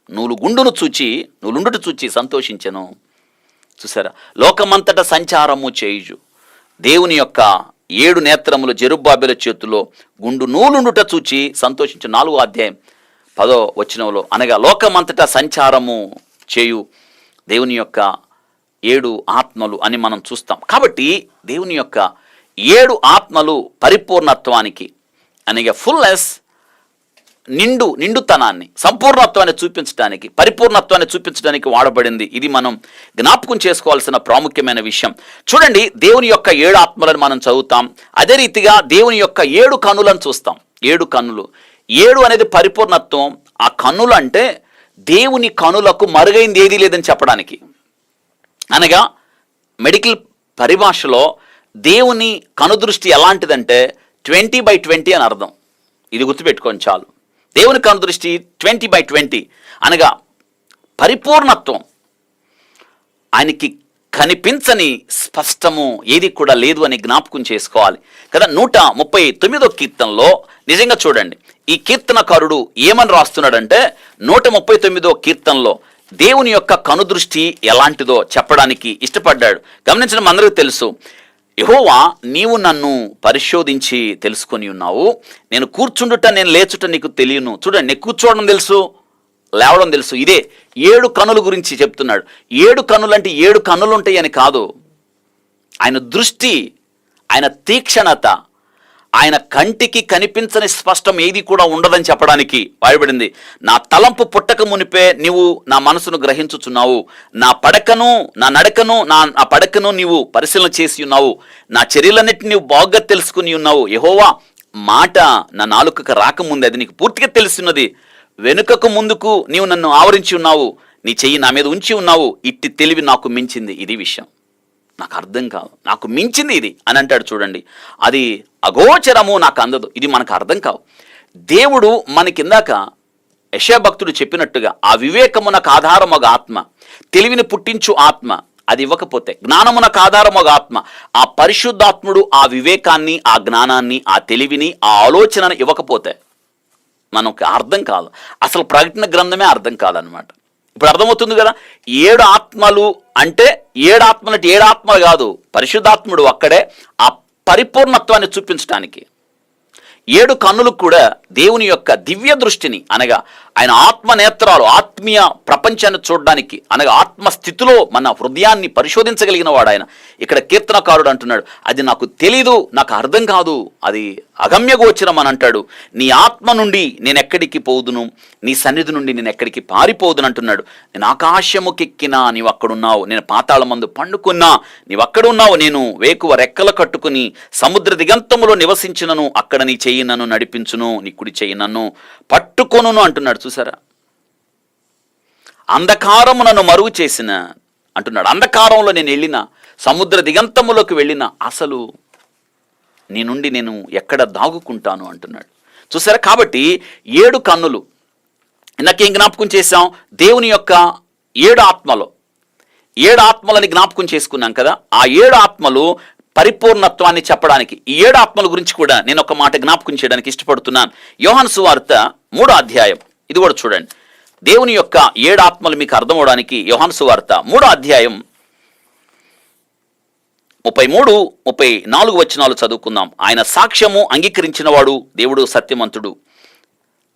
A: నూలుగుండును చూచి సంతోషించెను. చూసారా, లోకమంతటా సంచారము చేయుచు దేవుని యొక్క 7 నేత్రములు జెరుబ్బాబెలు చేతిలో గుండు నూలుండుట చూచి సంతోషించు. 4వ అధ్యాయం 10వ వచనంలో, అనగా లోకమంతటా సంచారము చేయు దేవుని యొక్క 7 ఆత్మలు అని మనం చూస్తాం. కాబట్టి దేవుని యొక్క 7 ఆత్మలు పరిపూర్ణత్వానికి అనగా ఫుల్నెస్, నిండుతనాన్ని, సంపూర్ణత్వాన్ని చూపించడానికి, పరిపూర్ణత్వాన్ని చూపించడానికి వాడబడింది. ఇది మనం జ్ఞాపకం చేసుకోవాల్సిన ప్రాముఖ్యమైన విషయం. చూడండి, దేవుని యొక్క 7 ఆత్మలను మనం చదువుతాం. అదే రీతిగా దేవుని యొక్క 7 కన్నులను చూస్తాం. 7 కన్నులు, 7 అనేది పరిపూర్ణత్వం. ఆ కన్నులు అంటే దేవుని కనులకు మరుగైంది ఏదీ లేదని చెప్పడానికి. అనగా మెడికల్ పరిభాషలో దేవుని కనుదృష్టి ఎలాంటిదంటే 20/20 అని అర్థం. ఇది గుర్తుపెట్టుకోండి చాలు. దేవుని కనుదృష్టి 20/20 అనగా పరిపూర్ణత్వం. ఆయనకి కనిపించని స్పష్టము ఏది కూడా లేదు అని జ్ఞాపకం చేసుకోవాలి కదా. 139వ కీర్తనలో నిజంగా చూడండి, ఈ కీర్తనకారుడు ఏమని రాస్తున్నాడంటే 139వ కీర్తనలో దేవుని యొక్క కనుదృష్టి ఎలాంటిదో చెప్పడానికి ఇష్టపడ్డాడు. గమనించడం అందరికీ తెలుసు. యెహోవా, నీవు నన్ను పరిశోధించి తెలుసుకొని ఉన్నావు. నేను కూర్చుండుట, నేను లేచుట నీకు తెలియను. చూడండి, నేను కూర్చోవడం తెలుసు, లేవడం తెలుసు. ఇదే 7 కన్నుల గురించి చెప్తున్నాడు. 7 కన్నులు అంటే 7 కన్నులు ఉంటాయి అని కాదు. ఆయన దృష్టి, ఆయన తీక్షణత, ఆయన కంటికి కనిపించని స్పష్టం ఏది కూడా ఉండదని చెప్పడానికి వాయబడింది. నా తలంపు పుట్టక మునిపే నీవు నా మనసును గ్రహించుచున్నావు. నా నడకను నా పడకను నీవు పరిశీలన చేసి ఉన్నావు. నా చర్యలన్నిటిని నీవు బాగా తెలుసుకుని ఉన్నావు. యెహోవా, మాట నా నాలుకకు రాకముందే అది నీకు పూర్తిగా తెలుసున్నది. వెనుకకు ముందుకు నీవు నన్ను ఆవరించి ఉన్నావు. నీ చెయ్యి నా మీద ఉంచి ఉన్నావు. ఇట్టి తెలివి నాకు మించింది. ఇది విషయం, నాకు అర్థం కాదు, నాకు మించింది ఇది అని అంటాడు. చూడండి, అది అగోచరము, నాకు అందదు, ఇది మనకు అర్థం కావు. దేవుడు మనకిందాక యెషయా భక్తుడు చెప్పినట్టుగా ఆ వివేకమునకు ఆధారమొక ఆత్మ, తెలివిని పుట్టించు ఆత్మ, అది ఇవ్వకపోతే జ్ఞానమునకు ఆధారమొక ఆత్మ, ఆ పరిశుద్ధాత్ముడు ఆ వివేకాన్ని, ఆ జ్ఞానాన్ని, ఆ తెలివిని, ఆ ఆలోచనను ఇవ్వకపోతే మనకు అర్థం కాదు. అసలు ప్రకటన గ్రంథమే అర్థం కాదనమాట. ఇప్పుడు అర్థమవుతుంది కదా. 7 ఆత్మలు అంటే 7 ఆత్మలు అంటే 7 ఆత్మలు కాదు, పరిశుద్ధాత్ముడు అక్కడే ఆ పరిపూర్ణత్వాన్ని చూపించడానికి. 7 కన్నులు కూడా దేవుని యొక్క దివ్య దృష్టిని అనగా ఆయన ఆత్మ నేత్రాలు, ఆత్మీయ ప్రపంచాన్ని చూడడానికి అనగా ఆత్మస్థితిలో మన హృదయాన్ని పరిశోధించగలిగిన వాడు ఆయన. ఇక్కడ కీర్తనకారుడు అంటున్నాడు, అది నాకు తెలీదు, నాకు అర్థం కాదు, అది అగమ్యగోచరం అని అంటాడు. నీ ఆత్మ నుండి నేను ఎక్కడికి పోదును, నీ సన్నిధి నుండి నేను ఎక్కడికి పారిపోదును అంటున్నాడు. నేను ఆకాశముకెక్కినా నీవు అక్కడున్నావు, నేను పాతాళమందు పండుకున్నా నీవు అక్కడున్నావు, నేను వేకువ రెక్కలు కట్టుకుని సముద్ర దిగంతములో నివసించినను అక్కడ నీ చెయ్యి నన్ను నడిపించును, నీ కుడి చెయ్యి నన్ను పట్టుకొనును అంటున్నాడు. చూసారా, అంధకారము నన్ను మరుగు చేసిన అంటున్నాడు. అంధకారంలో నేను వెళ్ళిన, సముద్ర దిగంతములోకి వెళ్ళిన, అసలు నీ నుండి నేను ఎక్కడ దాగుకుంటాను అంటున్నాడు. చూసారా, కాబట్టి 7 కన్నులు. ఇందాకేం జ్ఞాపకం చేశాం, దేవుని యొక్క 7 ఆత్మలు, 7 ఆత్మలని జ్ఞాపకం చేసుకున్నాం కదా. ఆ 7 ఆత్మలు పరిపూర్ణత్వాన్ని చెప్పడానికి, ఈ 7 ఆత్మల గురించి కూడా నేను ఒక మాట జ్ఞాపకం చేయడానికి ఇష్టపడుతున్నాను. యోహాను సువార్త 3వ అధ్యాయం, ఇది కూడా చూడండి. దేవుని యొక్క 7 ఆత్మలు మీకు అర్థం అవడానికి యోహాను సువార్త 3వ అధ్యాయం 33, 34 వచనాలు చదువుకుందాం. ఆయన సాక్ష్యము అంగీకరించిన వాడు దేవుడు సత్యవంతుడు,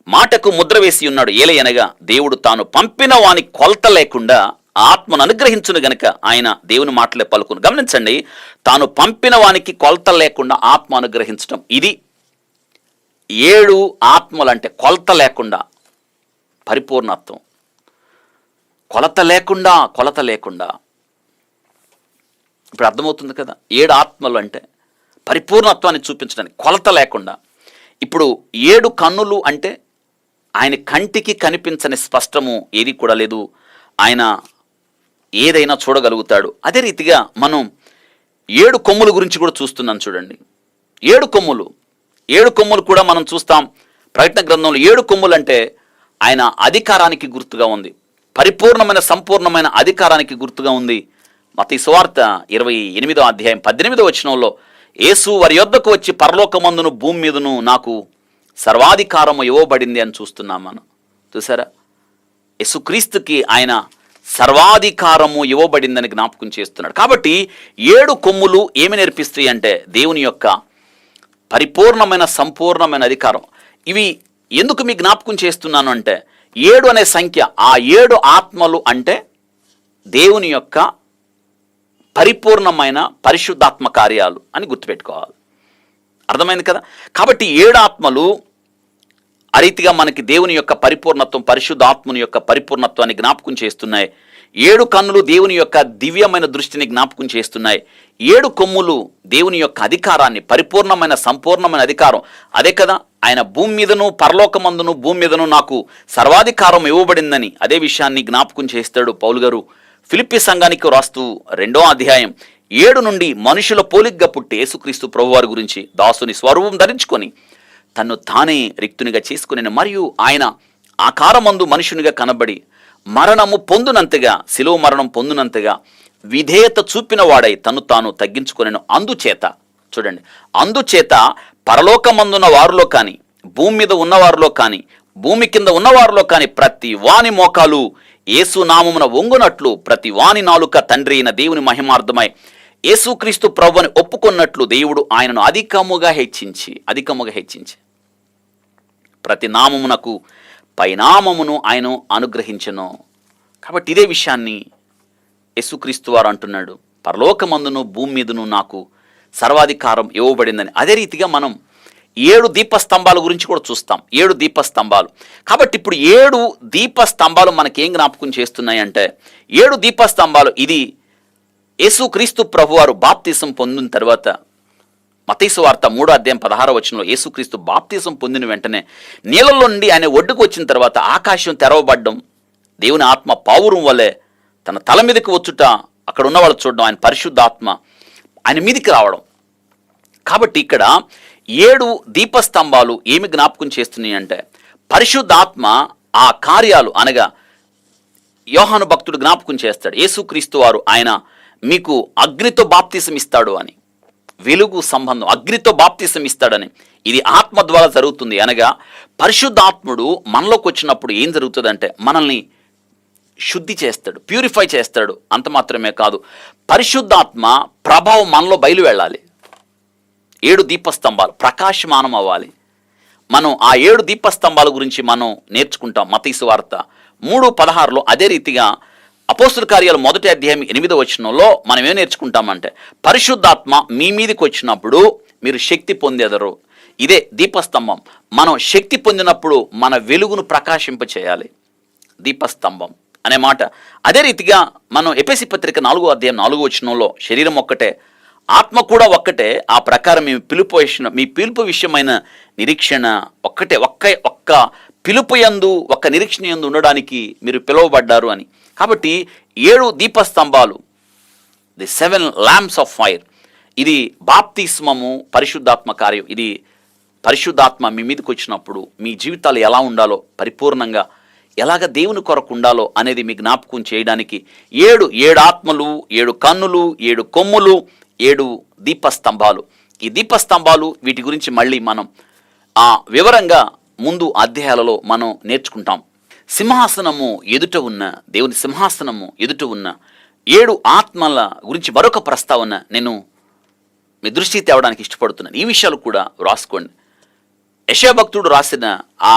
A: మాటకు ముద్ర వేసి ఉన్నాడు. ఏలయనగా దేవుడు తాను పంపిన వాని కొలత లేకుండా ఆత్మను అనుగ్రహించును గనుక ఆయన దేవుని మాటలే పలుకును. గమనించండి, తాను పంపిన వానికి కొలత లేకుండా ఆత్మ అనుగ్రహించడం, ఇది 7 ఆత్మలు అంటే కొలత లేకుండా పరిపూర్ణత్వం. కొలత లేకుండా ఇప్పుడు అర్థమవుతుంది కదా. 7 ఆత్మలు అంటే పరిపూర్ణత్వాన్ని చూపించడానికి కొలత లేకుండా. ఇప్పుడు 7 కన్నులు అంటే ఆయన కంటికి కనిపించని స్పష్టము ఏది కూడా లేదు, ఆయన ఏదైనా చూడగలుగుతాడు. అదే రీతిగా మనం 7 కొమ్ముల గురించి కూడా చూస్తున్నాం. చూడండి, 7 కొమ్ములు కూడా మనం చూస్తాం ప్రకటన గ్రంథంలో. 7 కొమ్ములు అంటే ఆయన అధికారానికి గుర్తుగా ఉంది, పరిపూర్ణమైన సంపూర్ణమైన అధికారానికి గుర్తుగా ఉంది. మత్తయి సువార్త 28వ అధ్యాయం 18వ వచనంలో యేసు వారి యొద్దకు వచ్చి పరలోకమందును భూమి మీదను నాకు సర్వాధికారము ఇవ్వబడింది అని చూస్తున్నాం మనం. చూసారా, యేసుక్రీస్తుకి ఆయన సర్వాధికారము ఇవ్వబడిందని జ్ఞాపకం చేస్తున్నాడు. కాబట్టి 7 కొమ్ములు ఏమి నేర్పిస్తాయి అంటే దేవుని యొక్క పరిపూర్ణమైన సంపూర్ణమైన అధికారం. ఇవి ఎందుకు మీ జ్ఞాపకం చేస్తున్నాను అంటే 7 అనే సంఖ్య, ఆ 7 ఆత్మలు అంటే దేవుని యొక్క పరిపూర్ణమైన పరిశుద్ధాత్మ కార్యాలు అని గుర్తుపెట్టుకోవాలి. అర్థమైంది కదా? కాబట్టి 7 ఆత్మలు ఆ రీతిగా మనకి దేవుని యొక్క పరిపూర్ణత్వం, పరిశుద్ధాత్మని యొక్క పరిపూర్ణత్వాన్ని జ్ఞాపకం చేస్తున్నాయి. 7 కన్నులు దేవుని యొక్క దివ్యమైన దృష్టిని జ్ఞాపకం చేస్తున్నాయి. 7 కొమ్ములు దేవుని యొక్క అధికారాన్ని, పరిపూర్ణమైన సంపూర్ణమైన అధికారం. అదే కదా ఆయన భూమి మీదను పరలోకమందును భూమి మీదను నాకు సర్వాధికారం ఇవ్వబడిందని అదే విషయాన్ని జ్ఞాపకం చేస్తాడు పౌలు గారు ఫిలిప్పీ సంఘానికి రాస్తూ 2వ అధ్యాయం 7 నుండి మనుషుల పోలికగా పుట్టి యేసుక్రీస్తు ప్రభువారి గురించి దాసుని స్వరూపం ధరించుకొని తన్ను తానే రిక్తునిగా చేసుకుని మరియు ఆయన ఆకారమందు మనుషునిగా కనబడి మరణము పొందునంతగా, శిలువ మరణం పొందునంతగా విధేయత చూపిన వాడై తను తాను తగ్గించుకొనెను. అందుచేత చూడండి, అందుచేత పరలోకమందున్న వారిలో కానీ, భూమి మీద ఉన్నవారిలో కానీ, భూమి కింద ఉన్నవారిలో కానీ ప్రతి వాని మోకాలు యేసు నామమున వంగునట్లు, ప్రతి వాని నాలుక తండ్రి అయిన దేవుని మహిమార్థమై యేసుక్రీస్తు ప్రభువుని ఒప్పుకున్నట్లు దేవుడు ఆయనను అధికముగా హెచ్చించి ప్రతి నామమునకు పైనామమును ఆయన అనుగ్రహించెను. కాబట్టి ఇదే విషయాన్ని యేసుక్రీస్తు వారు అంటున్నాడు, పరలోకమందును భూమి మీదను నాకు సర్వాధికారం ఇవ్వబడిందని. అదే రీతిగా మనం 7 దీపస్తంభాల గురించి కూడా చూస్తాం. 7 దీపస్తంభాలు. కాబట్టి ఇప్పుడు 7 దీపస్తంభాలు మనకేం జ్ఞాపకం చేస్తున్నాయి అంటే, 7 దీపస్తంభాలు ఇది యేసుక్రీస్తు ప్రభువారు బాప్తిసం పొందిన తర్వాత మత్తయి సువార్త 3వ అధ్యాయం 16వ వచనంలో యేసుక్రీస్తు బాప్తిసం పొందిన వెంటనే నీళ్ళలో నుండి ఆయన ఒడ్డుకు వచ్చిన తర్వాత ఆకాశం తెరవబడ్డం, దేవుని ఆత్మ పావురం వలె తన తల మీదకి వచ్చుట, అక్కడ ఉన్న వాళ్ళు చూడడం, ఆయన పరిశుద్ధాత్మ ఆయన మీదికి రావడం. కాబట్టి ఇక్కడ 7 దీపస్తంభాలు ఏమి జ్ఞాపకం చేస్తున్నాయి అంటే, పరిశుద్ధాత్మ ఆ కార్యాలు అనగా యోహాను భక్తుడు జ్ఞాపకం చేస్తాడు, యేసుక్రీస్తు వారు ఆయన మీకు అగ్నితో బాప్తిసం ఇస్తాడు అని, వెలుగు సంబంధం అగ్నితో బాప్తిసం ఇస్తాడని. ఇది ఆత్మ ద్వారా జరుగుతుంది. అనగా పరిశుద్ధాత్ముడు మనలోకి వచ్చినప్పుడు ఏం జరుగుతుందంటే మనల్ని శుద్ధి చేస్తాడు, ప్యూరిఫై చేస్తాడు. అంత మాత్రమే కాదు, పరిశుద్ధాత్మ ప్రభావం మనలో బయలు వెళ్ళాలి. 7 దీపస్తంభాలు ప్రకాశమానం అవ్వాలి. మనం ఆ 7 దీపస్తంభాల గురించి మనం నేర్చుకుంటాం మత్తయి సువార్త 3:16లో. అదే రీతిగా అపోస్తుల కార్యాలు 1వ అధ్యాయం 8వ వచనంలో మనం ఏం నేర్చుకుంటామంటే, పరిశుద్ధాత్మ మీ మీదకి వచ్చినప్పుడు మీరు శక్తి పొందేదరు. ఇదే దీపస్తంభం. మనం శక్తి పొందినప్పుడు మన వెలుగును ప్రకాశింపచేయాలి, దీపస్తంభం అనే మాట. అదే రీతిగా మనం ఎఫెసీ పత్రిక 4వ అధ్యాయం 4వ వచనంలో శరీరం ఒక్కటే ఆత్మ కూడా ఒక్కటే, ఆ ప్రకారం మీ పిలుపు విషయమైన నిరీక్షణ ఒక్కటే, ఒక్క పిలుపు యందు ఒక్క నిరీక్షణ యందు ఉండడానికి మీరు పిలువబడ్డారు అని. కాబట్టి 7 దీపస్తంభాలు, ది 7 ల్యాంప్స్ ఆఫ్ ఫైర్, ఇది బాప్తిస్మము, పరిశుద్ధాత్మ కార్యం. ఇది పరిశుద్ధాత్మ మీ మీదకి వచ్చినప్పుడు మీ జీవితాలు ఎలా ఉండాలో, పరిపూర్ణంగా ఎలాగ దేవుని కొరకు ఉండాలో అనేది మీ జ్ఞాపకం చేయడానికి 7 ఆత్మలు, 7 కన్నులు, 7 కొమ్ములు, 7 దీపస్తంభాలు. ఈ దీపస్తంభాలు వీటి గురించి మళ్ళీ మనం వివరంగా ముందు అధ్యాయాలలో మనం నేర్చుకుంటాం. సింహాసనము ఎదుట ఉన్న, దేవుని సింహాసనము ఎదుట ఉన్న 7 ఆత్మల గురించి మరొక ప్రస్తావన నేను మీ దృష్టికి తేవడానికి ఇష్టపడుతున్నాను. ఈ విషయాలు కూడా రాసుకోండి. యెషయా భక్తుడు రాసిన ఆ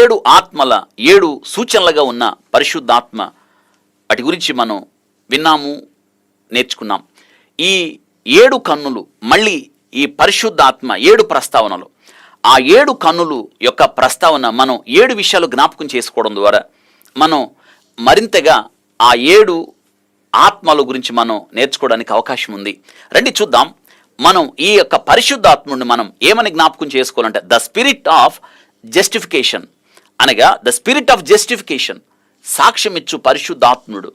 A: 7 ఆత్మల 7 సూచనలుగా ఉన్న పరిశుద్ధాత్మ, వాటి గురించి మనం విన్నాము, నేర్చుకున్నాం. ఈ 7 కన్నులు, మళ్ళీ ఈ పరిశుద్ధాత్మ 7 ప్రస్తావనలు, ఆ 7 కన్నులు యొక్క ప్రస్తావన మనం 7 విషయాలు జ్ఞాపకం చేసుకోవడం ద్వారా మనం మరింతగా ఆ 7 ఆత్మల గురించి మనం నేర్చుకోవడానికి అవకాశం ఉంది. రండి చూద్దాం. మనం ఈ యొక్క పరిశుద్ధాత్ముడిని మనం ఏమని జ్ఞాపకం చేసుకోవాలంటే, ద స్పిరిట్ ఆఫ్ జస్టిఫికేషన్, అనగా ద స్పిరిట్ ఆఫ్ జస్టిఫికేషన్, సాక్ష్యమిచ్చు పరిశుద్ధాత్ముడు.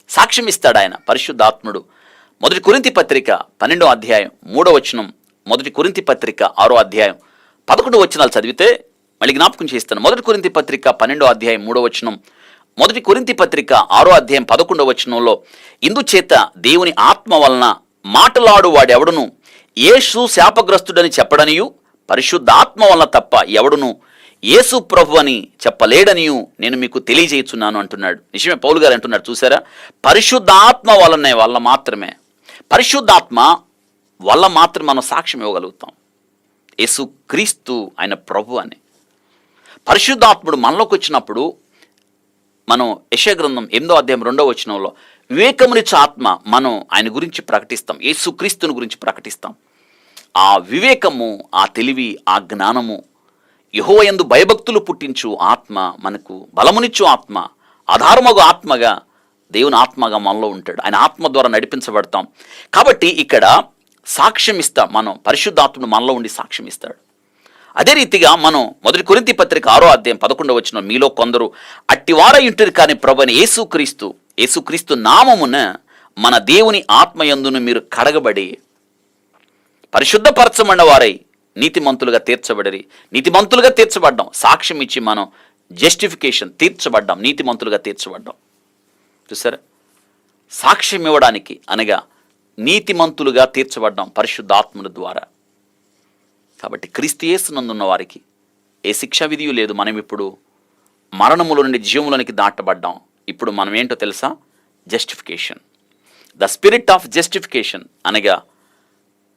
A: సాక్ష్యం ఇస్తాడు ఆయన పరిశుద్ధాత్ముడు. 1 కొరింథీ పత్రిక 12వ అధ్యాయం 3వ వచనం, 1 కొరింథీ పత్రిక 6వ అధ్యాయం 11వ వచనాలు చదివితే మళ్ళీ జ్ఞాపకం చేస్తాను. 1 కొరింథీ పత్రిక 12వ అధ్యాయం 3వ వచనం, 1 కొరింథీ పత్రిక 6వ అధ్యాయం 11వ వచనంలో, ఇందుచేత దేవుని ఆత్మ వలన మాటలాడు వాడెవడును యేసు శాపగ్రస్తుడని చెప్పడనియు, పరిశుద్ధాత్మ వలన తప్ప ఎవడును యేసు ప్రభు అని చెప్పలేడనియు నేను మీకు తెలియజేయుచున్నాను అంటున్నాడు. నిజమే, పౌలు గారు అంటున్నాడు. చూసారా, పరిశుద్ధాత్మ వల్ల మాత్రమే, పరిశుద్ధాత్మ వల్ల మాత్రమే మనం సాక్ష్యం ఇవ్వగలుగుతాం యేసు క్రీస్తు ఆయన ప్రభు అని. పరిశుద్ధాత్ముడు మనలోకి వచ్చినప్పుడు మనం యెషయా గ్రంథం 8వ అధ్యాయం 2వ వచనంలో, వివేకమునిచ్చు ఆత్మ. మనం ఆయన గురించి ప్రకటిస్తాం, యేసుక్రీస్తుని గురించి ప్రకటిస్తాం. ఆ వివేకము, ఆ తెలివి, ఆ జ్ఞానము, యెహోవా యందు భయభక్తులు పుట్టించు ఆత్మ, మనకు బలమునిచ్చు ఆత్మ, ఆధారమగు ఆత్మగా, దేవుని ఆత్మగా మనలో ఉంటాడు. ఆయన ఆత్మ ద్వారా నడిపించబడతాం. కాబట్టి ఇక్కడ సాక్ష్యం ఇస్తాం. మనం పరిశుద్ధాత్ముడు మనలో ఉండి సాక్ష్యం ఇస్తాడు. అదే రీతిగా మనం 1 కొరింథీ పత్రిక 6వ అధ్యాయం 11వ వచనం, మీలో కొందరు అట్టివారై ఉంటారు, కానీ ప్రభువైన యేసుక్రీస్తు నామమున మన దేవుని ఆత్మయందును మీరు కడగబడి పరిశుద్ధపరచబడిన వారై నీతిమంతులుగా తీర్చబడిరి. నీతిమంతులుగా తీర్చబడ్డాం. సాక్ష్యం ఇచ్చి మనం జస్టిఫికేషన్, తీర్చబడ్డాం, నీతిమంతులుగా తీర్చబడ్డాం. చూసారా, సాక్ష్యం ఇవ్వడానికి అనగా నీతిమంతులుగా తీర్చబడ్డాం పరిశుద్ధాత్ముని ద్వారా. కాబట్టి క్రీస్తు యేసునందున్న వారికి ఏ శిక్షా విధియు లేదు. మనం ఇప్పుడు మరణములో నుండి జీవములోనికి దాటబడ్డాం. ఇప్పుడు మనం ఏంటో తెలుసా? Justification. The spirit of justification అనగా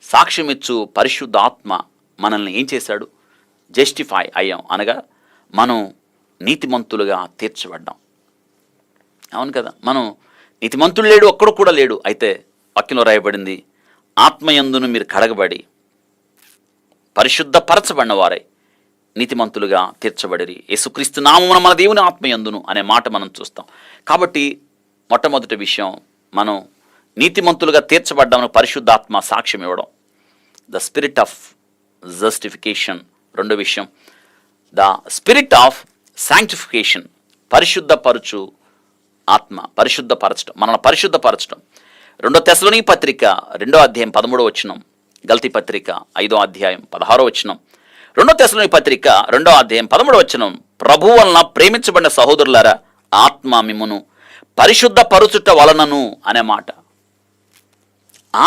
A: సాక్ష్యం ఇచ్చు పరిశుద్ధాత్మ మనల్ని ఏం చేశాడు? జస్టిఫై అయ్యాం, అనగా మనం నీతిమంతులుగా తీర్చబడ్డాం. అవును కదా, మనం నీతిమంతుడు లేడు, ఒక్కడు కూడా లేడు. అయితే వాక్యంలో రాయబడింది, ఆత్మయందును మీరు కడగబడి పరిశుద్ధపరచబడిన వారై నీతిమంతులుగా తీర్చబడిరి. యేసుక్రీస్తు నామమున మన దేవుని ఆత్మయందును అనే మాట మనం చూస్తాం. కాబట్టి మొట్టమొదటి విషయం, మనం నీతిమంతులుగా తీర్చబడ్డామని పరిశుద్ధాత్మ సాక్ష్యం ఇవ్వడం, ద స్పిరిట్ ఆఫ్ జస్టిఫికేషన్. రెండో విషయం, ద స్పిరిట్ ఆఫ్ శాంక్టిఫికేషన్, పరిశుద్ధపరచు ఆత్మ, పరిశుద్ధపరచడం, మనల్ని పరిశుద్ధపరచడం. 2 తెస్సలోనికీ పత్రిక 2వ అధ్యాయం 13వ వచనం, గల్తీ పత్రిక 5వ అధ్యాయం 16వ వచనం, 2 తెస్సలోనికీ పత్రిక 2వ అధ్యాయం 13వ వచనం, ప్రభువు వలన ప్రేమించబడిన సహోదరులారా, ఆత్మ మిమ్మును పరిశుద్ధపరచుట వలనను అనే మాట.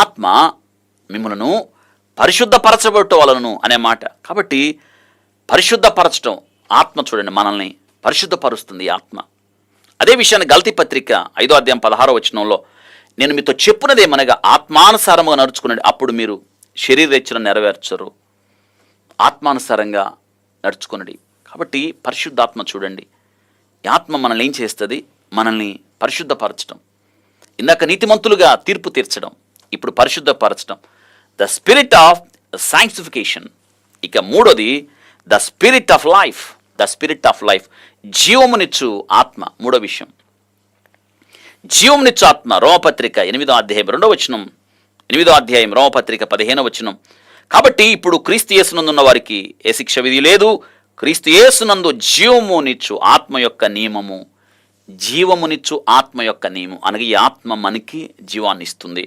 A: ఆత్మ మిమ్ములను పరిశుద్ధపరచబడుట వలనను అనే మాట. కాబట్టి పరిశుద్ధపరచడం, ఆత్మ చూడండి మనల్ని పరిశుద్ధపరుస్తుంది ఆత్మ. అదే విషయాన్ని గల్తీ పత్రిక 5వ అధ్యాయం 16వ వచనంలో, నేను మీతో చెప్పున్నదేమనగా ఆత్మానుసారముగా నడుచుకునండి, అప్పుడు మీరు శరీరేచ్ఛను నెరవేర్చరు. ఆత్మానుసారంగా నడుచుకునండి. కాబట్టి పరిశుద్ధాత్మ చూడండి, ఈ ఆత్మ మనల్ని ఏం చేస్తుంది? మనల్ని పరిశుద్ధపరచడం. ఇందాక నీతిమంతులుగా తీర్పు తీర్చడం, ఇప్పుడు పరిశుద్ధపరచడం, ద స్పిరిట్ ఆఫ్ సాంక్టిఫికేషన్. ఇక మూడోది, the spirit of life. The spirit of life, జీవమునిచ్చు ఆత్మ. మూడో విషయం, జీవమునిచ్చు ఆత్మ. రోమపత్రిక 8వ అధ్యాయం 2వ వచనం, 8వ అధ్యాయం రోమపత్రిక 15వ వచనం. కాబట్టి ఇప్పుడు క్రీస్తు యేసునందున్న వారికి ఏ శిక్ష విధి లేదు. క్రీస్తు యేసునందు జీవమునిచ్చు ఆత్మ యొక్క నియమము, జీవమునిచ్చు ఆత్మ యొక్క నియమం అనగా ఈ ఆత్మ మనకి జీవాన్ని ఇస్తుంది.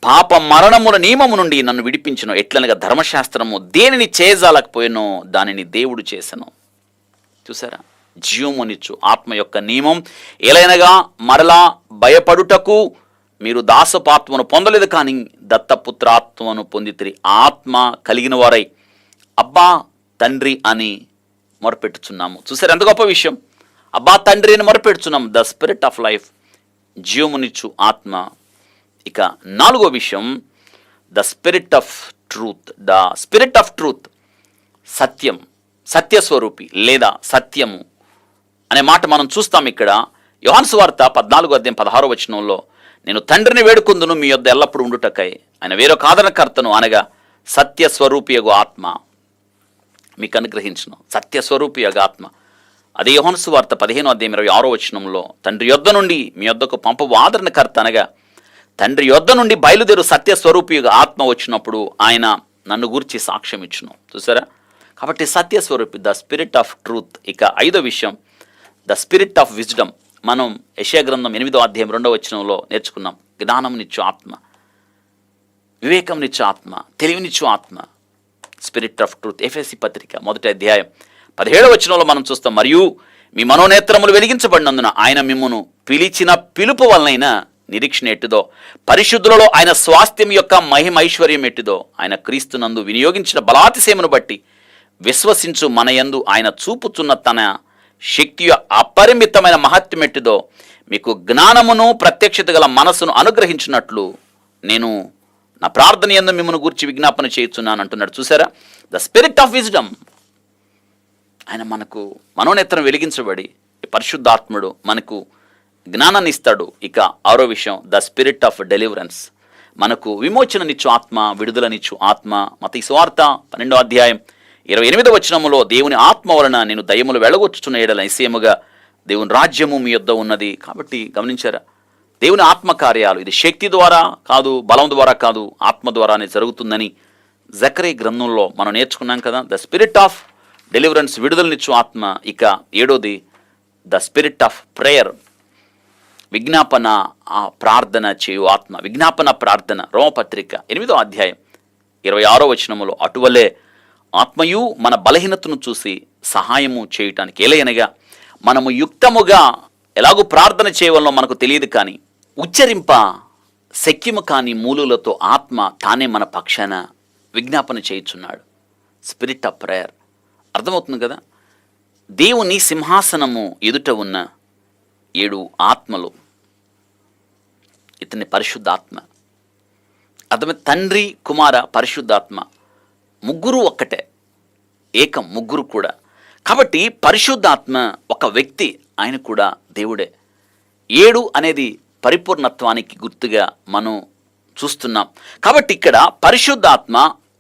A: పాప మరణముల నియమము నుండి నన్ను విడిపించును, ఎట్లనగా ధర్మశాస్త్రము దేనిని చేయజాలకపోయినో దానిని దేవుడు చేసెను. చూసారా, జీవమునిచ్చు ఆత్మ యొక్క నియమం. ఎలైనగా మరలా భయపడుటకు మీరు దాసపాత్మను పొందలేదు, కానీ దత్తపుత్రాత్మను పొందితిరి. ఆత్మ కలిగిన వారై అబ్బా తండ్రి అని మొరపెట్టుచున్నాము. చూసారు ఎంత గొప్ప విషయం, అబ్బా తండ్రి అని మొరపెట్టుచున్నాం. ద స్పిరిట్ ఆఫ్ లైఫ్, జీవమునిచ్చు ఆత్మ. ఇక నాలుగో విషయం, the spirit of truth. The spirit of truth, సత్యం, సత్యస్వరూపి లేదా సత్యము అనే మాట మనం చూస్తాం ఇక్కడ. యోహాను సువార్త 14వ అధ్యాయం 16వ వచనంలో, నేను తండ్రిని వేడుకొందును మీ యొద్ద ఎల్లప్పుడూ ఉండుటకై, ఆయన వేరొక ఆదరణకర్తను అనగా సత్యస్వరూపియగు ఆత్మ మీకు అనుగ్రహించును. సత్యస్వరూపియగు ఆత్మ. అదే యోహాను సువార్త 15వ అధ్యాయం 26వ వచనంలో, తండ్రి యొద్ద నుండి మీ యొద్దకు పంపవు ఆదరణకర్త అనగా తండ్రి యొద్ద నుండి బయలుదేరు సత్యస్వరూపియగు ఆత్మ వచ్చినప్పుడు ఆయన నన్ను గూర్చి సాక్ష్యం ఇచ్చును. చూసారా, కాబట్టి సత్యస్వరూపి, ద స్పిరిట్ ఆఫ్ ట్రూత్. ఇక ఐదో విషయం, ద స్పిరిట్ ఆఫ్ విజ్డమ్. మనం యెషయా గ్రంథం 8వ అధ్యాయం 2వ వచనంలో నేర్చుకున్నాం. జ్ఞానమునిచ్చు ఆత్మ, వివేకంనిచ్చు ఆత్మ, తెలివినిచ్చు ఆత్మ, స్పిరిట్ ఆఫ్ ట్రూత్. ఎఫెసీ పత్రిక 1వ అధ్యాయం 17వ వచనంలో మనం చూస్తాం, మరియు మీ మనోనేత్రములు వెలిగించబడినందున ఆయన మిమ్మును పిలిచిన పిలుపు వలనైనా నిరీక్షణ ఎట్టిదో, పరిశుద్ధులలో ఆయన స్వాస్థ్యం యొక్క మహిమైశ్వర్యం ఎట్టిదో, ఆయన క్రీస్తునందు వినియోగించిన బలాతిశయమును బట్టి విశ్వసించు మన యందు ఆయన చూపుచున్న తన శక్తి అపరిమితమైన మహత్యం ఎట్టిదో మీకు జ్ఞానమును ప్రత్యక్షత గల మనస్సును అనుగ్రహించినట్లు నేను నా ప్రార్థన యందు మిమ్మల్ని గురించి విజ్ఞాపన చేయుచున్నాను అంటున్నాడు. చూసారా, ద స్పిరిట్ ఆఫ్ విజ్డమ్. ఆయన మనకు మనోనేత్రం వెలిగించబడి పరిశుద్ధాత్ముడు మనకు జ్ఞానాన్ని ఇస్తాడు. ఇక ఆరో విషయం, ద స్పిరిట్ ఆఫ్ డెలివరెన్స్. మనకు విమోచననిచ్చు ఆత్మ, విడుదలనిచ్చు ఆత్మ. మత్తయి సువార్త 12వ అధ్యాయం 28వ వచనములో, దేవుని ఆత్మ వలన నేను దయ్యములు వెళ్ళగొచ్చుచున్న ఎడల నిశ్చయముగా దేవుని రాజ్యము మీ యొద్ద ఉన్నది. కాబట్టి గమనించారా, దేవుని ఆత్మ కార్యాలు ఇది శక్తి ద్వారా కాదు, బలం ద్వారా కాదు, ఆత్మ ద్వారానే జరుగుతుందని జకరియా గ్రంథంలో మనం నేర్చుకున్నాం కదా. ద స్పిరిట్ ఆఫ్ డెలివరెన్స్, విడుదలనిచ్చు ఆత్మ. ఇక 7వది ద స్పిరిట్ ఆఫ్ ప్రేయర్, విజ్ఞాపన ప్రార్థన చేయు ఆత్మ. విజ్ఞాపన ప్రార్థన, రోమపత్రిక 8వ అధ్యాయం 26వ వచనములో, అటువలే ఆత్మయు మన బలహీనతను చూసి సహాయము చేయటానికి, ఏలయనగా మనము యుక్తముగా ఎలాగూ ప్రార్థన చేయవలనో మనకు తెలియదు, కానీ ఉచ్చరింప శక్యము కాని మూలులతో ఆత్మ తానే మన పక్షాన విజ్ఞాపన చేయుచున్నాడు. Spirit of prayer. అర్థమవుతుంది కదా. దేవుని సింహాసనము ఎదుట ఉన్న 7 ఆత్మలు, ఇతని పరిశుద్ధాత్మ. అర్థమే, తండ్రి, కుమార, పరిశుద్ధాత్మ, ముగ్గురు ఒక్కటే, ఏకం, ముగ్గురు కూడా. కాబట్టి పరిశుద్ధాత్మ ఒక వ్యక్తి, ఆయన కూడా దేవుడే. 7 అనేది పరిపూర్ణత్వానికి గుర్తుగా మనం చూస్తున్నాం. కాబట్టి ఇక్కడ పరిశుద్ధాత్మ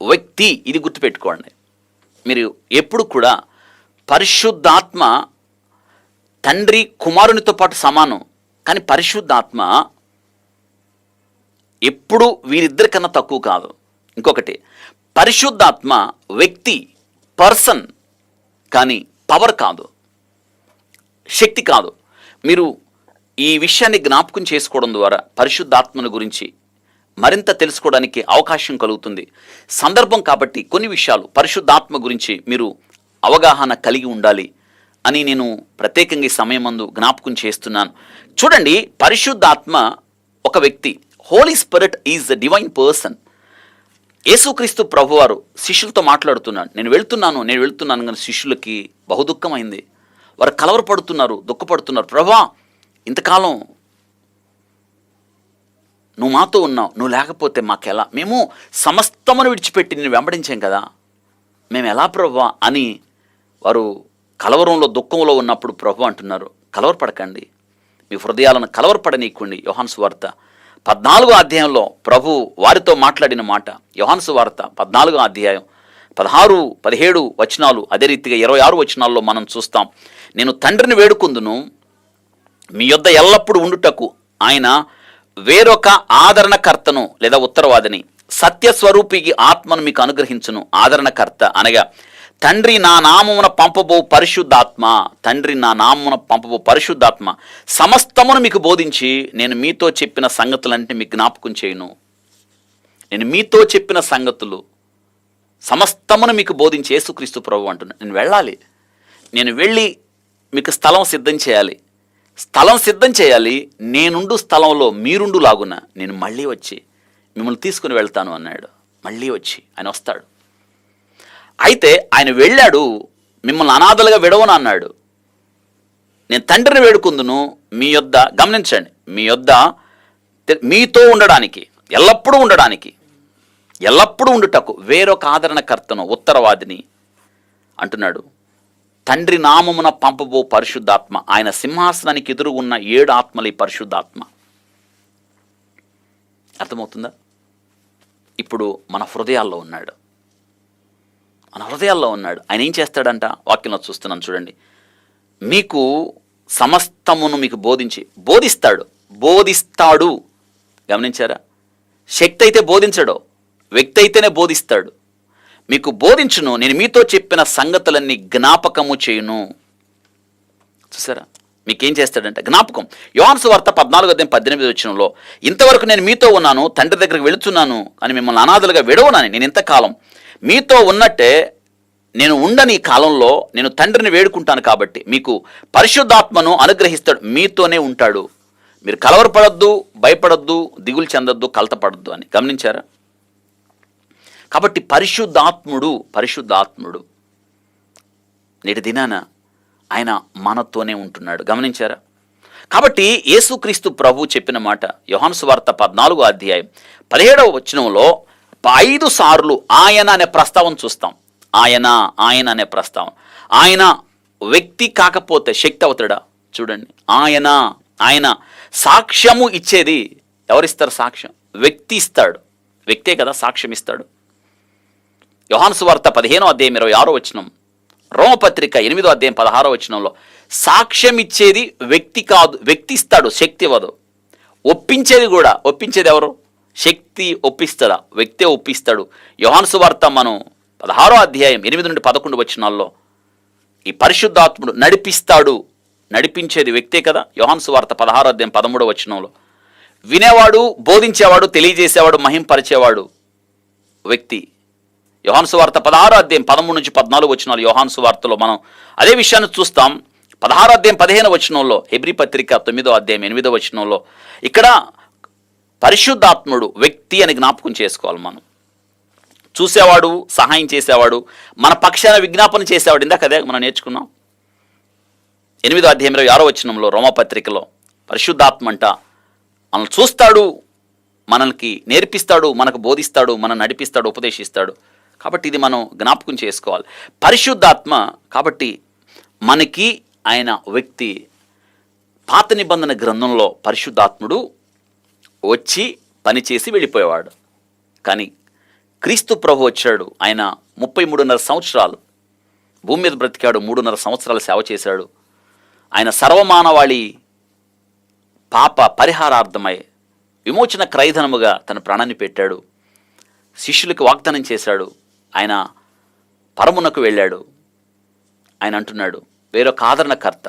A: వ్యక్తి, ఇది గుర్తుపెట్టుకోండి. మీరు ఎప్పుడు కూడా పరిశుద్ధాత్మ తండ్రి కుమారునితో పాటు సమానం, కానీ పరిశుద్ధాత్మ ఎప్పుడు వీరిద్దరికన్నా తక్కువ కాదు. ఇంకొకటి, పరిశుద్ధాత్మ వ్యక్తి, పర్సన్, కానీ పవర్ కాదు, శక్తి కాదు. మీరు ఈ విషయాన్ని జ్ఞాపకం చేసుకోవడం ద్వారా పరిశుద్ధాత్మను గురించి మరింత తెలుసుకోవడానికి అవకాశం కలుగుతుంది. సందర్భం కాబట్టి కొన్ని విషయాలు పరిశుద్ధాత్మ గురించి మీరు అవగాహన కలిగి ఉండాలి అని నేను ప్రత్యేకంగా ఈ సమయమందు జ్ఞాపకం చేస్తున్నాను. చూడండి, పరిశుద్ధాత్మ ఒక వ్యక్తి. Holy spirit is the divine person. యేసుక్రీస్తు ప్రభువారు శిష్యులతో మాట్లాడుతున్నాడు. నేను వెళ్తున్నాను కానీ శిష్యులకి బహుదుఃఖమైంది. వారు కలవరపడుతున్నారు, దుఃఖపడుతున్నారు. ప్రభా, ఇంతకాలం నువ్వు మాతో ఉన్నావు, నువ్వు లేకపోతే మాకెలా? మేము సమస్తమును విడిచిపెట్టి నేను వెంబడించాం కదా, మేము ఎలా ప్రభా అని వారు కలవరంలో, దుఃఖంలో ఉన్నప్పుడు ప్రభు అంటున్నారు, కలవరపడకండి, మీ హృదయాలను కలవరపడనీయకండి. యోహాను సువార్త 14వ అధ్యాయంలో ప్రభు వారితో మాట్లాడిన మాట. యోహాను సువార్త 14వ అధ్యాయం 16, 17 వచనాలు, అదే రీతిగా 26 వచనాల్లో మనం చూస్తాం. నేను తండ్రిని వేడుకుందును, మీ యొద్ద ఎల్లప్పుడూ ఉండుటకు ఆయన వేరొక ఆదరణకర్తను లేదా ఉత్తరవాదిని, సత్యస్వరూపికి ఆత్మను మీకు అనుగ్రహించును. ఆదరణకర్త అనగా తండ్రి నా నామమున పంపబో పరిశుద్ధాత్మ. తండ్రి నా నామమున పంపబో పరిశుద్ధాత్మ సమస్తమును మీకు బోధించి నేను మీతో చెప్పిన సంగతులంటే మీకు జ్ఞాపకం చేయను. నేను మీతో చెప్పిన సంగతులు సమస్తమును మీకు బోధించి యేసుక్రీస్తు ప్రభు అంటున్నాను. నేను వెళ్ళాలి, నేను వెళ్ళి మీకు స్థలం సిద్ధం చేయాలి. స్థలం సిద్ధం చేయాలి, నేనుండు స్థలంలో మీరుండు లాగున నేను మళ్ళీ వచ్చి మిమ్మల్ని తీసుకుని వెళ్తాను అన్నాడు. మళ్ళీ వచ్చి ఆయన వస్తాడు. అయితే ఆయన వెళ్ళాడు, మిమ్మల్ని అనాథలుగా విడవను అన్నాడు. నేను తండ్రిని వేడుకుందును, మీ యొద్ద, గమనించండి, మీ యొద్ద మీతో ఉండడానికి, ఎల్లప్పుడూ ఉండడానికి, ఎల్లప్పుడూ ఉండుటకు వేరొక ఆదరణకర్తను, ఉత్తరవాదిని అంటున్నాడు. తండ్రి నామమున పంపబో పరిశుద్ధాత్మ. ఆయన సింహాసనానికి ఎదురు ఉన్న 7 ఆత్మలు ఈ పరిశుద్ధాత్మ. అర్థమవుతుందా? ఇప్పుడు మన హృదయాల్లో ఉన్నాడు, మన హృదయాల్లో ఉన్నాడు. ఆయన ఏం చేస్తాడంట? వాక్యంలో చూస్తున్నాను చూడండి. మీకు సమస్తమును మీకు బోధిస్తాడు. గమనించారా? శక్తి అయితే బోధించడు, వ్యక్తి అయితేనే బోధిస్తాడు. మీకు బోధించును, నేను మీతో చెప్పిన సంగతులన్నీ జ్ఞాపకము చేయును. చూసారా? మీకేం చేస్తాడంటే జ్ఞాపకం. యోహాను సువార్త 14:18 వచనంలో, ఇంతవరకు నేను మీతో ఉన్నాను, తండ్రి దగ్గరికి వెళుతున్నాను, కానీ మిమ్మల్ని అనాథలుగా విడవనని నేను ఇంతకాలం మీతో ఉన్నట్టే నేను ఉండని కాలంలో నేను తండ్రిని వేడుకుంటాను. కాబట్టి మీకు పరిశుద్ధాత్మను అనుగ్రహిస్తాడు, మీతోనే ఉంటాడు. మీరు కలవరపడద్దు, భయపడద్దు, దిగులు చెందొద్దు, కలతపడద్దు అని. గమనించారా? కాబట్టి పరిశుద్ధాత్ముడు నేటి దినాన ఆయన మనతోనే ఉంటున్నాడు. గమనించారా? కాబట్టి యేసుక్రీస్తు ప్రభు చెప్పిన మాట యోహాను సువార్త 14వ అధ్యాయం 17వ వచనంలో 5 సార్లు ఆయన అనే ప్రస్తావన చూస్తాం. ఆయన అనే ప్రస్తావన. ఆయన వ్యక్తి కాకపోతే శక్తి అవుతాడా? చూడండి, ఆయన ఆయన సాక్ష్యము ఇచ్చేది ఎవరిస్తారు? సాక్ష్యం వ్యక్తి ఇస్తాడు. వ్యక్తే కదా సాక్ష్యం ఇస్తాడు. యోహాను సువార్త 15వ అధ్యాయం 26వ వచనం, రోమపత్రిక 8వ అధ్యాయం 16వ వచనంలో సాక్ష్యం ఇచ్చేది వ్యక్తి కాదు, వ్యక్తి ఇస్తాడు, శక్తి ఇవ్వదు. ఒప్పించేది కూడా, ఒప్పించేది ఎవరు? శక్తి ఒప్పిస్తాడా? వ్యక్తే ఒప్పిస్తాడు. యోహాను సువార్త మనం 16వ అధ్యాయం 8 నుండి 11 వచనాల్లో ఈ పరిశుద్ధాత్ముడు నడిపిస్తాడు, నడిపించేది వ్యక్తే కదా. యోహాను సువార్త 16వ అధ్యాయం 13వ వచనంలో వినేవాడు, బోధించేవాడు, తెలియజేసేవాడు, మహింపరిచేవాడు వ్యక్తి. యోహాను సువార్త 16వ అధ్యాయం 13 నుంచి 14 వచనాలు యోహాను సువార్తలో మనం అదే విషయాన్ని చూస్తాం. 16వ అధ్యాయం 15వ వచనంలో, హెబ్రీ పత్రిక 9వ అధ్యాయం 8వ వచనంలో ఇక్కడ పరిశుద్ధాత్ముడు వ్యక్తి అని జ్ఞాపకం చేసుకోవాలి. మనం చూసేవాడు, సహాయం చేసేవాడు, మన పక్షాన విజ్ఞాపన చేసేవాడు. ఇందాక అదే మనం నేర్చుకున్నాం. 8వ అధ్యాయం 26వ వచనంలో రోమపత్రికలో పరిశుద్ధాత్మ అంట మనల్ని చూస్తాడు, మనల్కి నేర్పిస్తాడు, మనకు బోధిస్తాడు, మనం నడిపిస్తాడు, ఉపదేశిస్తాడు. కాబట్టి ఇది మనం జ్ఞాపకం చేసుకోవాలి. పరిశుద్ధాత్మ కాబట్టి మనకి ఆయన వ్యక్తి. పాత నిబంధన గ్రంథంలో పరిశుద్ధాత్ముడు వచ్చి పనిచేసి వెళ్ళిపోయేవాడు. కానీ క్రీస్తు ప్రభు వచ్చాడు. ఆయన 33.5 సంవత్సరాలు భూమి మీద బ్రతికాడు, 3.5 సంవత్సరాలు సేవ చేశాడు. ఆయన సర్వమానవాళి పాప పరిహారార్థమై విమోచన క్రయధనముగా తన ప్రాణాన్ని పెట్టాడు. శిష్యులకు వాగ్దానం చేశాడు. ఆయన పరమునకు వెళ్ళాడు. ఆయన అంటున్నాడు వేరొక ఆదరణకర్త.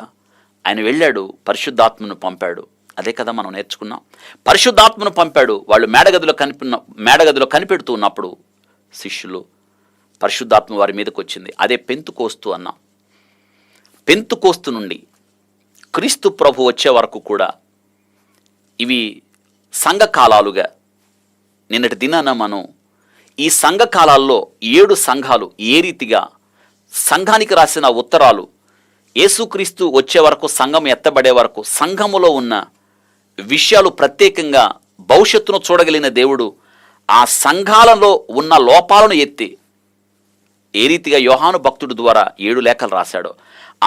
A: ఆయన వెళ్ళాడు, పరిశుద్ధాత్మను పంపాడు. అదే కదా మనం నేర్చుకున్నాం. పరిశుద్ధాత్మను పంపాడు. వాళ్ళు మేడగదిలో కనిపెడుతూ ఉన్నప్పుడు శిష్యులు పరిశుద్ధాత్మ వారి మీదకి వచ్చింది. అదే పెంతుకోస్తు అన్నాం. పెంతుకోస్తు నుండి క్రీస్తు ప్రభు వచ్చే వరకు కూడా ఇవి సంఘకాలాలుగా నిన్నటి దినాన మనం ఈ సంఘకాలాల్లో 7 సంఘాలు ఏ రీతిగా సంఘానికి రాసిన ఉత్తరాలు యేసుక్రీస్తు వచ్చే వరకు, సంఘం ఎత్తబడే వరకు సంఘములో ఉన్న విషయాలు ప్రత్యేకంగా భవిష్యత్తును చూడగలిగిన దేవుడు ఆ సంఘాలలో ఉన్న లోపాలను ఎత్తి ఏ రీతిగా యోహాను భక్తుడి ద్వారా 7 లేఖలు రాశాడో,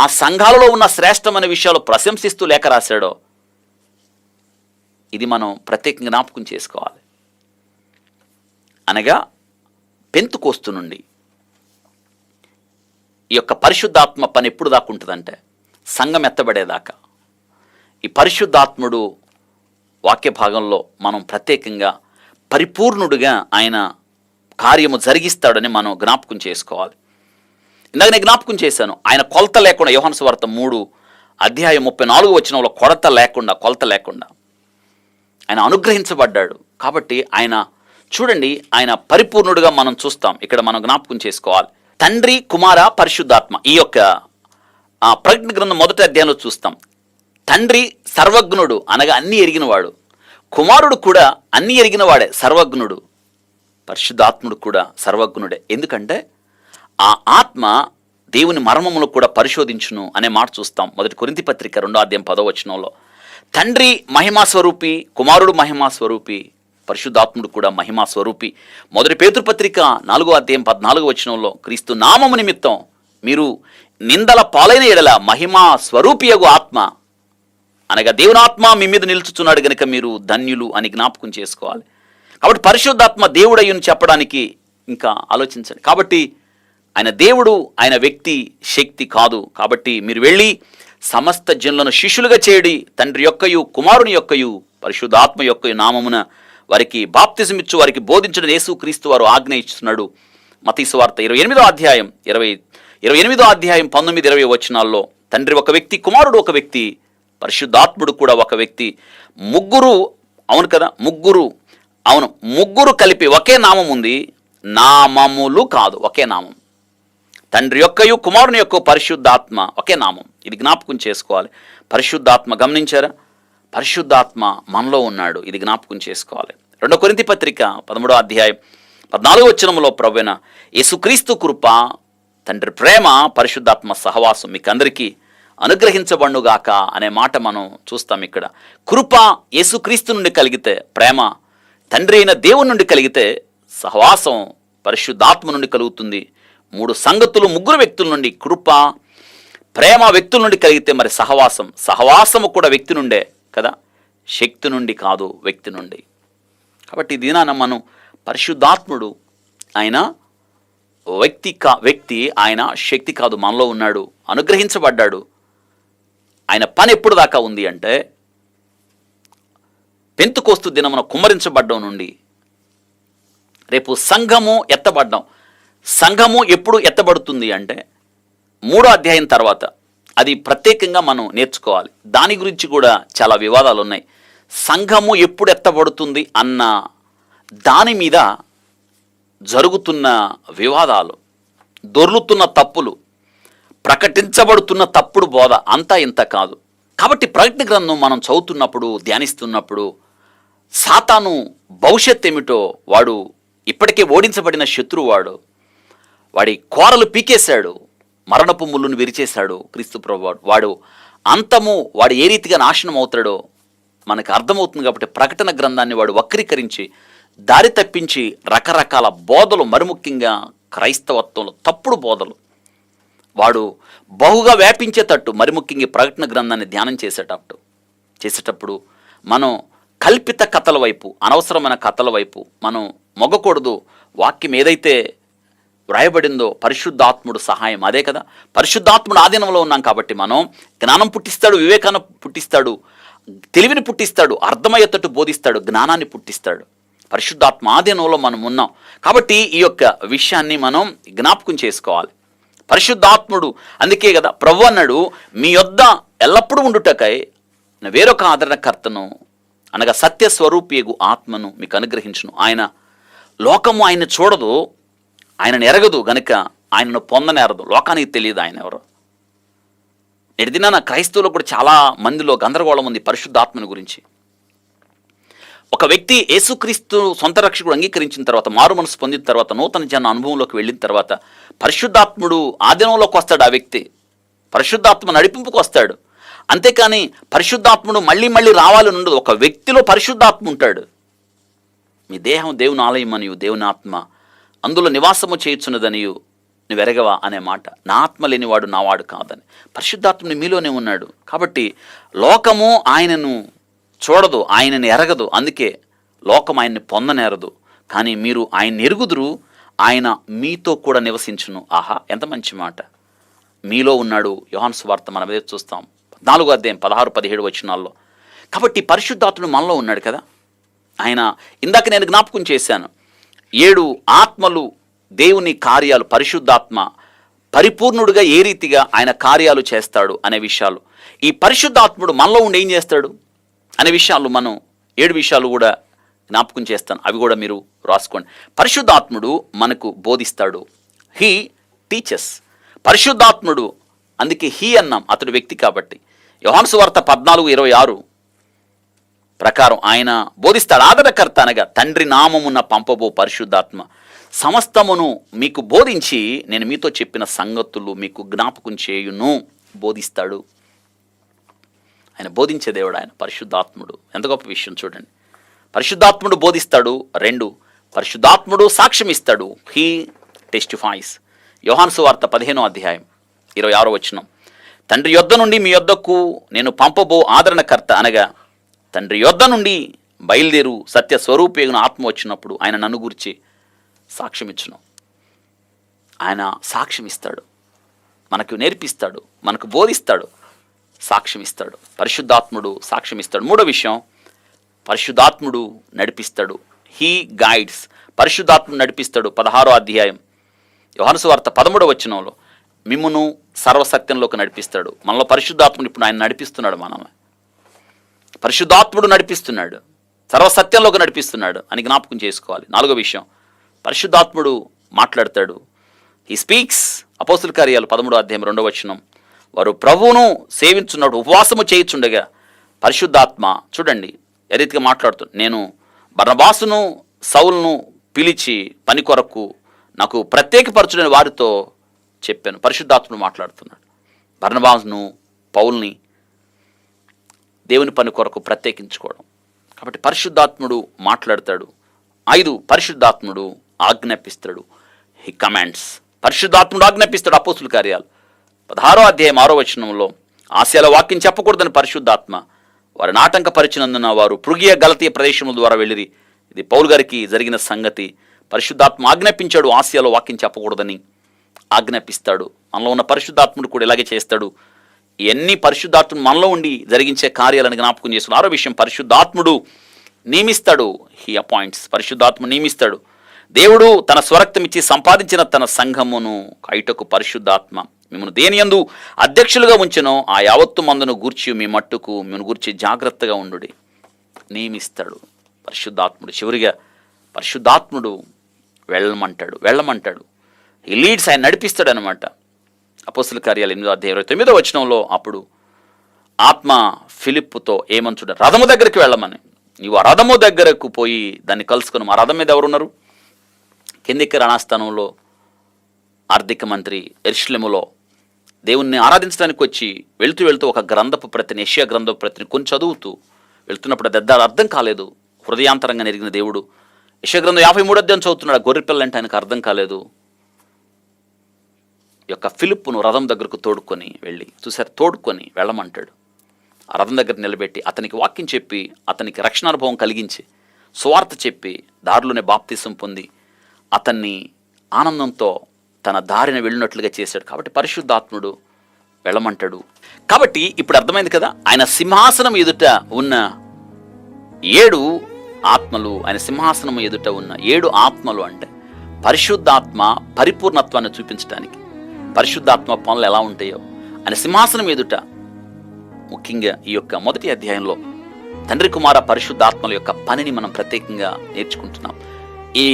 A: ఆ సంఘాలలో ఉన్న శ్రేష్టమైన విషయాలు ప్రశంసిస్తూ లేఖ రాశాడో, ఇది మనం ప్రత్యేకంగా జ్ఞాపకం చేసుకోవాలి. అనగా పెంతుకోస్తు నుండి ఈ యొక్క పరిశుద్ధాత్మ పని ఎప్పుడు దాకా ఉంటుందంటే సంఘం ఎత్తబడేదాకా. ఈ పరిశుద్ధాత్ముడు వాక్య భాగంలో మనం ప్రత్యేకంగా పరిపూర్ణుడిగా ఆయన కార్యము జరిగిస్తాడని మనం జ్ఞాపకం చేసుకోవాలి. ఇందాక నేను జ్ఞాపకం చేశాను, ఆయన కొలత లేకుండా, యోహాను సువార్త 3 అధ్యాయం 34 వచనంలో కొలత లేకుండా ఆయన అనుగ్రహించబడ్డాడు. కాబట్టి ఆయన చూడండి, ఆయన పరిపూర్ణుడిగా మనం చూస్తాం. ఇక్కడ మనం జ్ఞాపకం చేసుకోవాలి. తండ్రి, కుమార, పరిశుద్ధాత్మ. ఈ యొక్క ప్రకటన గ్రంథం 1వ అధ్యాయంలో చూస్తాం. తండ్రి సర్వజ్ఞుడు అనగా అన్నీ ఎరిగినవాడు. కుమారుడు కూడా అన్నీ ఎరిగినవాడే, సర్వజ్ఞుడు. పరిశుద్ధాత్ముడు కూడా సర్వజ్ఞుడే. ఎందుకంటే ఆ ఆత్మ దేవుని మర్మములు కూడా పరిశోధించును అనే మాట చూస్తాం. 1 కొరింథీ పత్రిక 2వ అధ్యాయం 10వ వచనంలో తండ్రి మహిమా స్వరూపి, కుమారుడు మహిమా స్వరూపి, పరిశుద్ధాత్ముడు కూడా మహిమా స్వరూపి. 1 పేతురు పత్రిక 4వ అధ్యాయం 14వ వచనంలో క్రీస్తు నామము నిమిత్తం మీరు నిందల పాలైన ఎడల మహిమా స్వరూపియగు ఆత్మ అనగా దేవుని ఆత్మ మీ మీద నిలుచుచున్నాడు గనుక మీరు ధన్యులు అని జ్ఞాపకం చేసుకోవాలి. కాబట్టి పరిశుద్ధాత్మ దేవుడయ్యుని చెప్పడానికి ఇంకా ఆలోచించండి. కాబట్టి ఆయన దేవుడు, ఆయన వ్యక్తి, శక్తి కాదు. కాబట్టి మీరు వెళ్ళి సమస్త జనులను శిష్యులుగా చేయడి, తండ్రి యొక్కయు కుమారుని యొక్కయు పరిశుద్ధాత్మ యొక్కయు నామమున వారికి బాప్తిజం ఇచ్చు వారికి బోధించడం యేసుక్రీస్తు వారు ఆజ్ఞ ఇస్తున్నాడు. మత్తయి సువార్త 28వ అధ్యాయం 19-20 వచనాల్లో తండ్రి ఒక వ్యక్తి, కుమారుడు ఒక వ్యక్తి, పరిశుద్ధాత్ముడు కూడా ఒక వ్యక్తి. ముగ్గురు, అవును కదా, ముగ్గురు కలిపి ఒకే నామం ఉంది, నామములు కాదు, ఒకే నామం. తండ్రి యొక్కయు కుమారుని యొక్క పరిశుద్ధాత్మ ఒకే నామం. ఇది జ్ఞాపకం చేసుకోవాలి. పరిశుద్ధాత్మ గమనించారా? పరిశుద్ధాత్మ మనలో ఉన్నాడు. ఇది జ్ఞాపకం చేసుకోవాలి. 2 కొరింథీ పత్రిక 13వ అధ్యాయం 14వ వచనంలో ప్రభువైన యేసుక్రీస్తు కృప, తండ్రి ప్రేమ, పరిశుద్ధాత్మ సహవాసం మీకు అందరికీ అనుగ్రహించబడుగాక అనే మాట మనం చూస్తాం. ఇక్కడ కృప యేసుక్రీస్తు నుండి కలిగితే, ప్రేమ తండ్రి అయిన దేవుని నుండి కలిగితే, సహవాసం పరిశుద్ధాత్మ నుండి కలుగుతుంది. 3 సంగతులు 3 వ్యక్తుల నుండి, కృప, ప్రేమ వ్యక్తుల నుండి కలిగితే మరి సహవాసము కూడా వ్యక్తి నుండే కదా, శక్తి నుండి కాదు, వ్యక్తి నుండి. కాబట్టి దీనాన మనం పరిశుద్ధాత్ముడు ఆయన వ్యక్తి, ఆయన శక్తి కాదు, మనలో ఉన్నాడు, అనుగ్రహించబడ్డాడు. ఆయన పని ఎప్పుడు దాకా ఉంది అంటే పెంతుకోస్తు దినమున కుమ్మరించబడ్డం నుండి రేపు సంఘము ఎత్తబడ్డం. సంఘము ఎప్పుడు ఎత్తబడుతుంది అంటే 3వ అధ్యాయం తర్వాత. అది ప్రత్యేకంగా మనం నేర్చుకోవాలి. దాని గురించి కూడా చాలా వివాదాలు ఉన్నాయి. సంఘము ఎప్పుడు ఎత్తబడుతుంది అన్న దాని మీద జరుగుతున్న వివాదాలు, దొర్లుతున్న తప్పులు, ప్రకటించబడుతున్న తప్పుడు బోధ అంతా ఇంత కాదు. కాబట్టి ప్రకటన గ్రంథం మనం చదువుతున్నప్పుడు, ధ్యానిస్తున్నప్పుడు సాతాను భవిష్యత్ ఏమిటో, వాడు ఇప్పటికే ఓడించబడిన శత్రువు, వాడి కోరలు పీకేశాడు, మరణపు ముళ్ళును విరిచేశాడు క్రీస్తు ప్రభువాడు. వాడు అంతము, వాడు ఏ రీతిగా నాశనం అవుతాడో మనకు అర్థమవుతుంది. కాబట్టి ప్రకటన గ్రంథాన్ని వాడు వక్రీకరించి దారి తప్పించి రకరకాల బోధలు, మరిముఖ్యంగా క్రైస్తవత్వంలో తప్పుడు బోధలు వాడు బహుగా వ్యాపించేటట్టు, మరిముఖ్యంగా ప్రకటన గ్రంథాన్ని ధ్యానం చేసేటప్పుడు మనం కల్పిత కథల వైపు, అనవసరమైన కథల వైపు మనం మొగ్గకూడదు. వాక్యం ఏదైతే వ్రాయబడిందో పరిశుద్ధాత్ముడు సహాయం అదే కదా. పరిశుద్ధాత్ముడు ఆధీనంలో ఉన్నాం కాబట్టి మనం జ్ఞానం పుట్టిస్తాడు, వివేకాన్ని పుట్టిస్తాడు, తెలివిని పుట్టిస్తాడు, అర్థమయ్యేటట్టు బోధిస్తాడు, జ్ఞానాన్ని పుట్టిస్తాడు. పరిశుద్ధాత్మ ఆధీనంలో మనం ఉన్నాం కాబట్టి ఈ యొక్క విషయాన్ని మనం జ్ఞాపకం చేసుకోవాలి. పరిశుద్ధాత్ముడు, అందుకే కదా ప్రభు అన్నాడు, మీ యొద్ద ఎల్లప్పుడూ ఉండుటకై వేరొక ఆదరణకర్తను అనగా సత్యస్వరూపియగు ఆత్మను మీకు అనుగ్రహించును. ఆయన లోకము ఆయన చూడదు, ఆయనను ఎరగదు గనుక ఆయనను పొందనేరదు. లోకానికి తెలియదు ఆయన ఎవరు. ఎడిదిన క్రైస్తవులు కూడా చాలా మందిలో గందరగోళం ఉంది పరిశుద్ధాత్మని గురించి. ఒక వ్యక్తి యేసుక్రీస్తు సొంత రక్షకుడు అంగీకరించిన తర్వాత, మారు మనసు పొందిన తర్వాత, నూతన జన అనుభవంలోకి వెళ్ళిన తర్వాత పరిశుద్ధాత్ముడు ఆధీనంలోకి వస్తాడు. ఆ వ్యక్తి పరిశుద్ధాత్మ నడిపింపుకు వస్తాడు. అంతేకాని పరిశుద్ధాత్ముడు మళ్ళీ మళ్ళీ రావాలని ఉండదు. ఒక వ్యక్తిలో పరిశుద్ధాత్మ ఉంటాడు. మీ దేహం దేవుని ఆలయం అనియు, దేవుని ఆత్మ అందులో నివాసము చేయుచున్నదనియు నువ్వు ఎరగవా అనే మాట. నా ఆత్మ లేనివాడు నావాడు కాదని. పరిశుద్ధాత్ముని మీలోనే ఉన్నాడు. కాబట్టి లోకము ఆయనను చూడదు, ఆయనని ఎరగదు. అందుకే లోకం ఆయన్ని పొందనేరదు. కానీ మీరు ఆయన్ని ఎరుగుదురు, ఆయన మీతో కూడా నివసించును. ఆహా, ఎంత మంచి మాట. మీలో ఉన్నాడు. యోహాను సువార్త మనం ఏదో చూస్తాం 4వ అధ్యాయం 16-17 వచనాల్లో. కాబట్టి పరిశుద్ధాత్ముడు మనలో ఉన్నాడు కదా. ఆయన ఇందాక నేను జ్ఞాపకం చేశాను, 7 ఆత్మలు దేవుని కార్యాలు, పరిశుద్ధాత్మ పరిపూర్ణుడుగా ఏ రీతిగా ఆయన కార్యాలు చేస్తాడు అనే విషయాలు, ఈ పరిశుద్ధాత్ముడు మనలో ఉండి ఏం చేస్తాడు అనే విషయాలు మనం 7 విషయాలు కూడా జ్ఞాపకం చేస్తాను. అవి కూడా మీరు రాసుకోండి. పరిశుద్ధాత్ముడు మనకు బోధిస్తాడు. He teachers. పరిశుద్ధాత్ముడు, అందుకే హీ అన్నాం, అతడు వ్యక్తి కాబట్టి. యోహాను సువార్త 14:26 ప్రకారం ఆయన బోధిస్తాడు. ఆదరణకర్త అనగా తండ్రి నామమున పంపబో పరిశుద్ధాత్మ సమస్తమును మీకు బోధించి నేను మీతో చెప్పిన సంగతులు మీకు జ్ఞాపకం చేయును. బోధిస్తాడు. ఆయన బోధించే దేవుడు ఆయన పరిశుద్ధాత్ముడు. ఎంత గొప్ప విషయం చూడండి. పరిశుద్ధాత్ముడు బోధిస్తాడు. 2 పరిశుద్ధాత్ముడు సాక్ష్యం ఇస్తాడు. హీ టెస్టిఫైస్. యోహాను సువార్త 15వ అధ్యాయం 26వ వచనం. తండ్రి యొద్ద నుండి మీ యొద్దకు నేను పంపబో ఆదరణకర్త అనగా తండ్రి యొద్ద నుండి బయలుదేరు సత్య స్వరూపేగున ఆత్మ వచ్చినప్పుడు ఆయన నన్ను గురించి సాక్ష్యం ఇచ్చును. ఆయన సాక్ష్యం ఇస్తాడు, మనకు నేర్పిస్తాడు, మనకు బోధిస్తాడు, సాక్ష్యం ఇస్తాడు. పరిశుద్ధాత్ముడు సాక్ష్యం ఇస్తాడు. 3వ విషయం, పరిశుద్ధాత్ముడు నడిపిస్తాడు. He guides. పరిశుద్ధాత్ముడు నడిపిస్తాడు. 16వ అధ్యాయం యోహాను సువార్త 13వ వచనంలో మిమ్మును సర్వసత్యంలోకి నడిపిస్తాడు. మనలో పరిశుద్ధాత్ముడు ఇప్పుడు ఆయన నడిపిస్తున్నాడు. పరిశుద్ధాత్ముడు నడిపిస్తున్నాడు, సర్వసత్యంలోకి నడిపిస్తున్నాడు అని జ్ఞాపకం చేసుకోవాలి. 4వ విషయం, పరిశుద్ధాత్ముడు మాట్లాడతాడు. He speaks. అపోస్తుల కార్యాలు 13వ అధ్యాయం 2వ వచనం. వారు ప్రభువును సేవించున్నప్పుడు ఉపవాసము చేయుచుండగా పరిశుద్ధాత్మ చూడండి ఏ రీతిగా మాట్లాడుతుంది. నేను బర్నబాసును సౌలును పిలిచి పని కొరకు నాకు ప్రత్యేకపరచుడని వారితో చెప్పాను. పరిశుద్ధాత్ముడు మాట్లాడుతున్నాడు. బర్నబాసును పౌల్ని దేవుని పని కొరకు ప్రత్యేకించుకోవడం. కాబట్టి పరిశుద్ధాత్ముడు మాట్లాడతాడు. 5 పరిశుద్ధాత్ముడు ఆజ్ఞాపిస్తాడు. He commands. పరిశుద్ధాత్ముడు ఆజ్ఞాపిస్తాడు. అపోస్తుల కార్యాలు 16వ అధ్యాయం 6వ వచనంలో ఆశయాల వాక్యం చెప్పకూడదని పరిశుద్ధాత్మ వారిని ఆటంకపరిచినందున వారు పృగియ గలతీయ ప్రదేశముల ద్వారా వెళ్ళిరి. ఇది పౌలు గారికి జరిగిన సంగతి. పరిశుద్ధాత్మ ఆజ్ఞాపించాడు ఆసియాలో వాక్యం చెప్పకూడదని, ఆజ్ఞాపిస్తాడు. మనలో ఉన్న పరిశుద్ధాత్ముడు కూడా ఇలాగే చేస్తాడు. ఇవన్నీ పరిశుద్ధాత్ముడు మనలో ఉండి జరిగించే కార్యాలను జ్ఞాపకం చేసుకుని 6వ విషయం, పరిశుద్ధాత్ముడు నియమిస్తాడు. He appoints. పరిశుద్ధాత్మ నియమిస్తాడు. దేవుడు తన స్వరక్తం ఇచ్చి సంపాదించిన తన సంఘమును కైటకు పరిశుద్ధాత్మ మిమ్మల్ని దేనియందు అధ్యక్షులుగా ఉంచెనో ఆ యావత్తు మందును గూర్చి మీ మట్టుకు మిమ్మల్ని గూర్చి జాగ్రత్తగా ఉండు. నియమిస్తాడు పరిశుద్ధాత్ముడు. చివరిగా పరిశుద్ధాత్ముడు వెళ్ళమంటాడు. ఈ లీడ్స్, ఆయన నడిపిస్తాడు అనమాట. అపోస్తుల కార్యాలు 8వ వచనంలో అప్పుడు ఆత్మ ఫిలిప్పుతో ఏమంచుడు, రథము దగ్గరికి వెళ్ళమని. నీవు ఆ రథము దగ్గరకు పోయి దాన్ని కలుసుకుని, ఆ రథం మీద ఎవరున్నారు? కిందికి రణాస్థానంలో ఆర్థిక మంత్రి యెరూషలేములో దేవుణ్ణి ఆరాధించడానికి వచ్చి వెళ్తూ ఒక గ్రంథపు ప్రతిని, యెషయా గ్రంథపు ప్రతిని కొని చదువుతూ వెళ్తున్నప్పుడు అది అర్థం కాలేదు. హృదయాంతరంగా నెరిగిన దేవుడు యెషయా గ్రంథం 53వ అధ్యాయం చదువుతున్నాడు. గొర్రెపిల్ల అంటే ఆయనకు అర్థం కాలేదు. యొక్క ఫిలిప్పును రథం దగ్గరకు తోడుకొని వెళ్ళమంటాడు. ఆ రథం దగ్గర నిలబెట్టి అతనికి వాక్యం చెప్పి, అతనికి రక్షణ అనుభవం కలిగించి, సువార్త చెప్పి, దారిలోనే బాప్తిసం పొంది అతన్ని ఆనందంతో తన దారిన వెళ్ళినట్లుగా చేశాడు. కాబట్టి పరిశుద్ధాత్ముడు వెళ్ళమంటాడు. కాబట్టి ఇప్పుడు అర్థమైంది కదా, ఆయన సింహాసనం ఎదుట ఉన్న 7 ఆత్మలు, ఆయన సింహాసనం ఎదుట ఉన్న 7 ఆత్మలు అంటే పరిశుద్ధాత్మ పరిపూర్ణత్వాన్ని చూపించడానికి, పరిశుద్ధాత్మ పనులు ఎలా ఉంటాయో ఆయన సింహాసనం ఎదుట. ముఖ్యంగా ఈ యొక్క మొదటి అధ్యాయంలో తండ్రి కుమార పరిశుద్ధాత్మల యొక్క పనిని మనం ప్రత్యేకంగా నేర్చుకుంటున్నాం. ఈ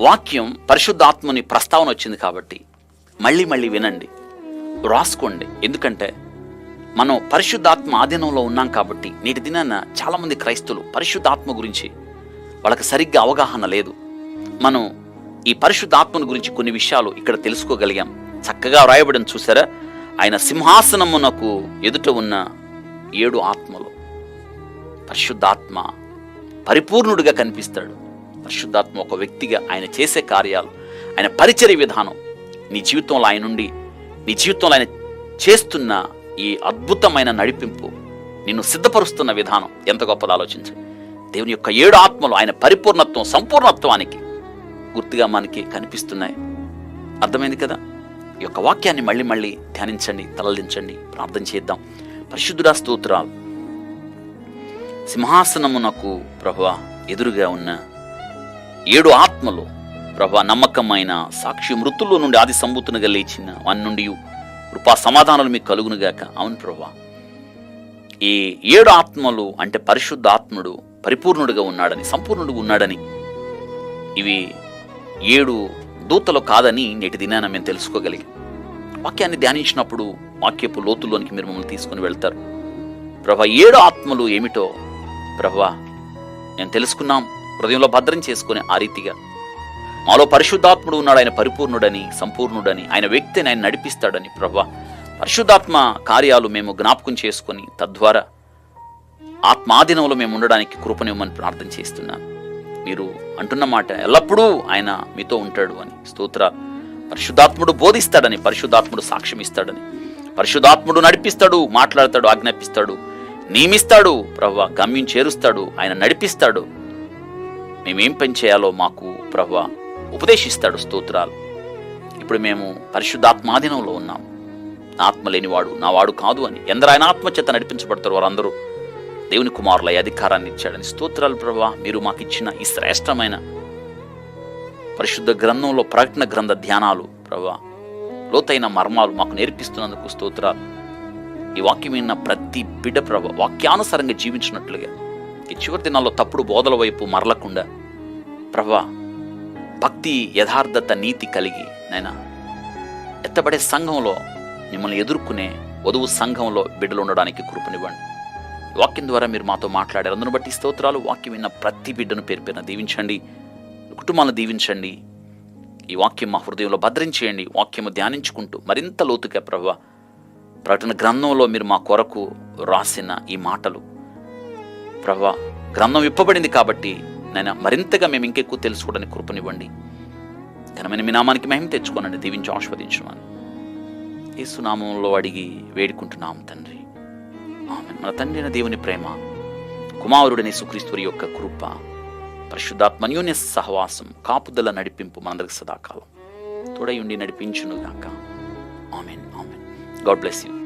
A: వాక్యం పరిశుద్ధాత్మని ప్రస్తావన వచ్చింది కాబట్టి మళ్ళీ వినండి, రాసుకోండి. ఎందుకంటే మనం పరిశుద్ధాత్మ ఆధీనంలో ఉన్నాం కాబట్టి నేటి దినాన చాలామంది క్రైస్తవులు పరిశుద్ధాత్మ గురించి వాళ్ళకి సరిగ్గా అవగాహన లేదు. మనం ఈ పరిశుద్ధాత్మను గురించి కొన్ని విషయాలు ఇక్కడ తెలుసుకోగలిగాం. చక్కగా వ్రాయబడిన చూసారా, ఆయన సింహాసనమునకు ఎదుట ఉన్న 7 ఆత్మలు. పరిశుద్ధాత్మ పరిపూర్ణుడిగా కనిపిస్తాడు. పరిశుద్ధాత్మ ఒక వ్యక్తిగా ఆయన చేసే కార్యాలు, ఆయన పరిచర్య విధానం, నీ జీవితంలో ఆయన నుండి, నీ జీవితంలో ఆయన చేస్తున్న ఈ అద్భుతమైన నడిపింపు, నిన్ను సిద్ధపరుస్తున్న విధానం ఎంత గొప్పదో ఆలోచించు. దేవుని యొక్క 7 ఆత్మలు ఆయన పరిపూర్ణత్వం, సంపూర్ణత్వానికి గుర్తుగా మనకి కనిపిస్తున్నాయి. అర్థమైంది కదా? ఈ యొక్క వాక్యాన్ని మళ్ళీ ధ్యానించండి, తలదించండి, ప్రార్థన చేద్దాం. పరిశుద్ధుడా స్తోత్రాలు. సింహాసనమునకు ప్రభువా ఎదురుగా ఉన్న 7 ఆత్మలు ప్రభువా, నమ్మకమైన సాక్షి, మృతుల్లో నుండి ఆది సంబూతునిగా లేచిన వాని నుండి కృపా సమాధానాలు మీకు కలుగునుగాక. అవును ప్రభువా, ఈ 7 ఆత్మలు అంటే పరిశుద్ధ ఆత్ముడు పరిపూర్ణుడిగా ఉన్నాడని, సంపూర్ణుడిగా ఉన్నాడని, ఇవి 7 దూతలు కాదని నేటి దినాన మేము తెలుసుకోగలిగాం. వాక్యాన్ని ధ్యానించినప్పుడు వాక్యపు లోతుల్లోనికి మీరు మమ్మల్ని తీసుకుని వెళ్తారు. ప్రభా, 7 ఆత్మలు ఏమిటో ప్రభా నేను తెలుసుకున్నాం. హృదయంలో భద్రం చేసుకుని ఆ రీతిగా మాలో పరిశుద్ధాత్ముడు ఉన్నాడు, ఆయన పరిపూర్ణుడని, సంపూర్ణుడని, ఆయన వ్యక్తిని ఆయన నడిపిస్తాడని ప్రభా, పరిశుద్ధాత్మ కార్యాలు మేము జ్ఞాపకం చేసుకుని తద్వారా ఆత్మాధీనంలో మేము ఉండడానికి కృపనివ్వమని ప్రార్థన చేస్తున్నాను. మీరు అంటున్న మాట ఎల్లప్పుడూ ఆయన మీతో ఉంటాడు అని స్తోత్ర. పరిశుద్ధాత్ముడు బోధిస్తాడని, పరిశుద్ధాత్ముడు సాక్ష్యం ఇస్తాడని, పరిశుద్ధాత్ముడు నడిపిస్తాడు, మాట్లాడతాడు, ఆజ్ఞాపిస్తాడు, నియమిస్తాడు ప్రభా, గమ్యం చేరుస్తాడు, ఆయన నడిపిస్తాడు. మేమేం పని చేయాలో మాకు ప్రభా ఉపదేశిస్తాడు. స్తోత్రాలు. ఇప్పుడు మేము పరిశుద్ధాత్మాధీనంలో ఉన్నాం. ఆత్మ లేనివాడు నా వాడు కాదు అని ఎందరు ఆయన ఆత్మచేత నడిపించబడతారు వారందరూ దేవుని కుమారుల అధికారాన్ని ఇచ్చాడని స్తోత్రాలు ప్రభా. మీరు మాకు ఇచ్చిన ఈ శ్రేష్టమైన పరిశుద్ధ గ్రంథంలో ప్రకటన గ్రంథ ధ్యానాలు ప్రభా, లోతైన మర్మాలు మాకు నేర్పిస్తున్నందుకు స్తోత్రాలు. ఈ వాక్యం విన్న ప్రతి బిడ్డ ప్రభా వాక్యానుసారంగా జీవించినట్లుగా ఈ చివరి దినాల్లో తప్పుడు బోధల వైపు మరలకుండా ప్రభా భక్తి, యథార్థత, నీతి కలిగి నైనా ఎత్తబడే సంఘంలో మిమ్మల్ని ఎదుర్కొనే వధువు సంఘంలో బిడ్డలు ఉండడానికి కృపనివ్వండి. వాక్యం ద్వారా మీరు మాతో మాట్లాడారు, అందును బట్టి స్తోత్రాలు. వాక్యం విన్న ప్రతి బిడ్డను పేరు పేరున దీవించండి, కుటుంబాలను దీవించండి. ఈ వాక్యం మా హృదయంలో భద్రించేయండి. వాక్యము ధ్యానించుకుంటూ మరింత లోతుగా ప్రభువా ప్రకటన గ్రంథంలో మీరు మా కొరకు రాసిన ఈ మాటలు ప్రభువా, గ్రంథం విప్పబడింది కాబట్టి నైనా మరింతగా మేము ఇంకెక్కువ తెలుసుకోవడానికి కృపనివ్వండి. ఘనమైన మీ నామానికి మహిమ తెచ్చుకోనండి, దీవించి ఆశీర్వదించున్నాను. యేసు నామంలో అడిగి వేడుకుంటున్నాం తండ్రి, ఆమేన్. మన తండ్రి అయిన దేవుని ప్రేమ, కుమారుడని యేసుక్రీస్తు యొక్క కృప, పరిశుద్ధాత్మ అన్యోన్య సహవాసం, కాపుదల, నడిపింపు మనందరికి సదాకాలం తోడై ఉండి నడిపించును గాక. ఆమేన్. ఆమేన్. God bless you.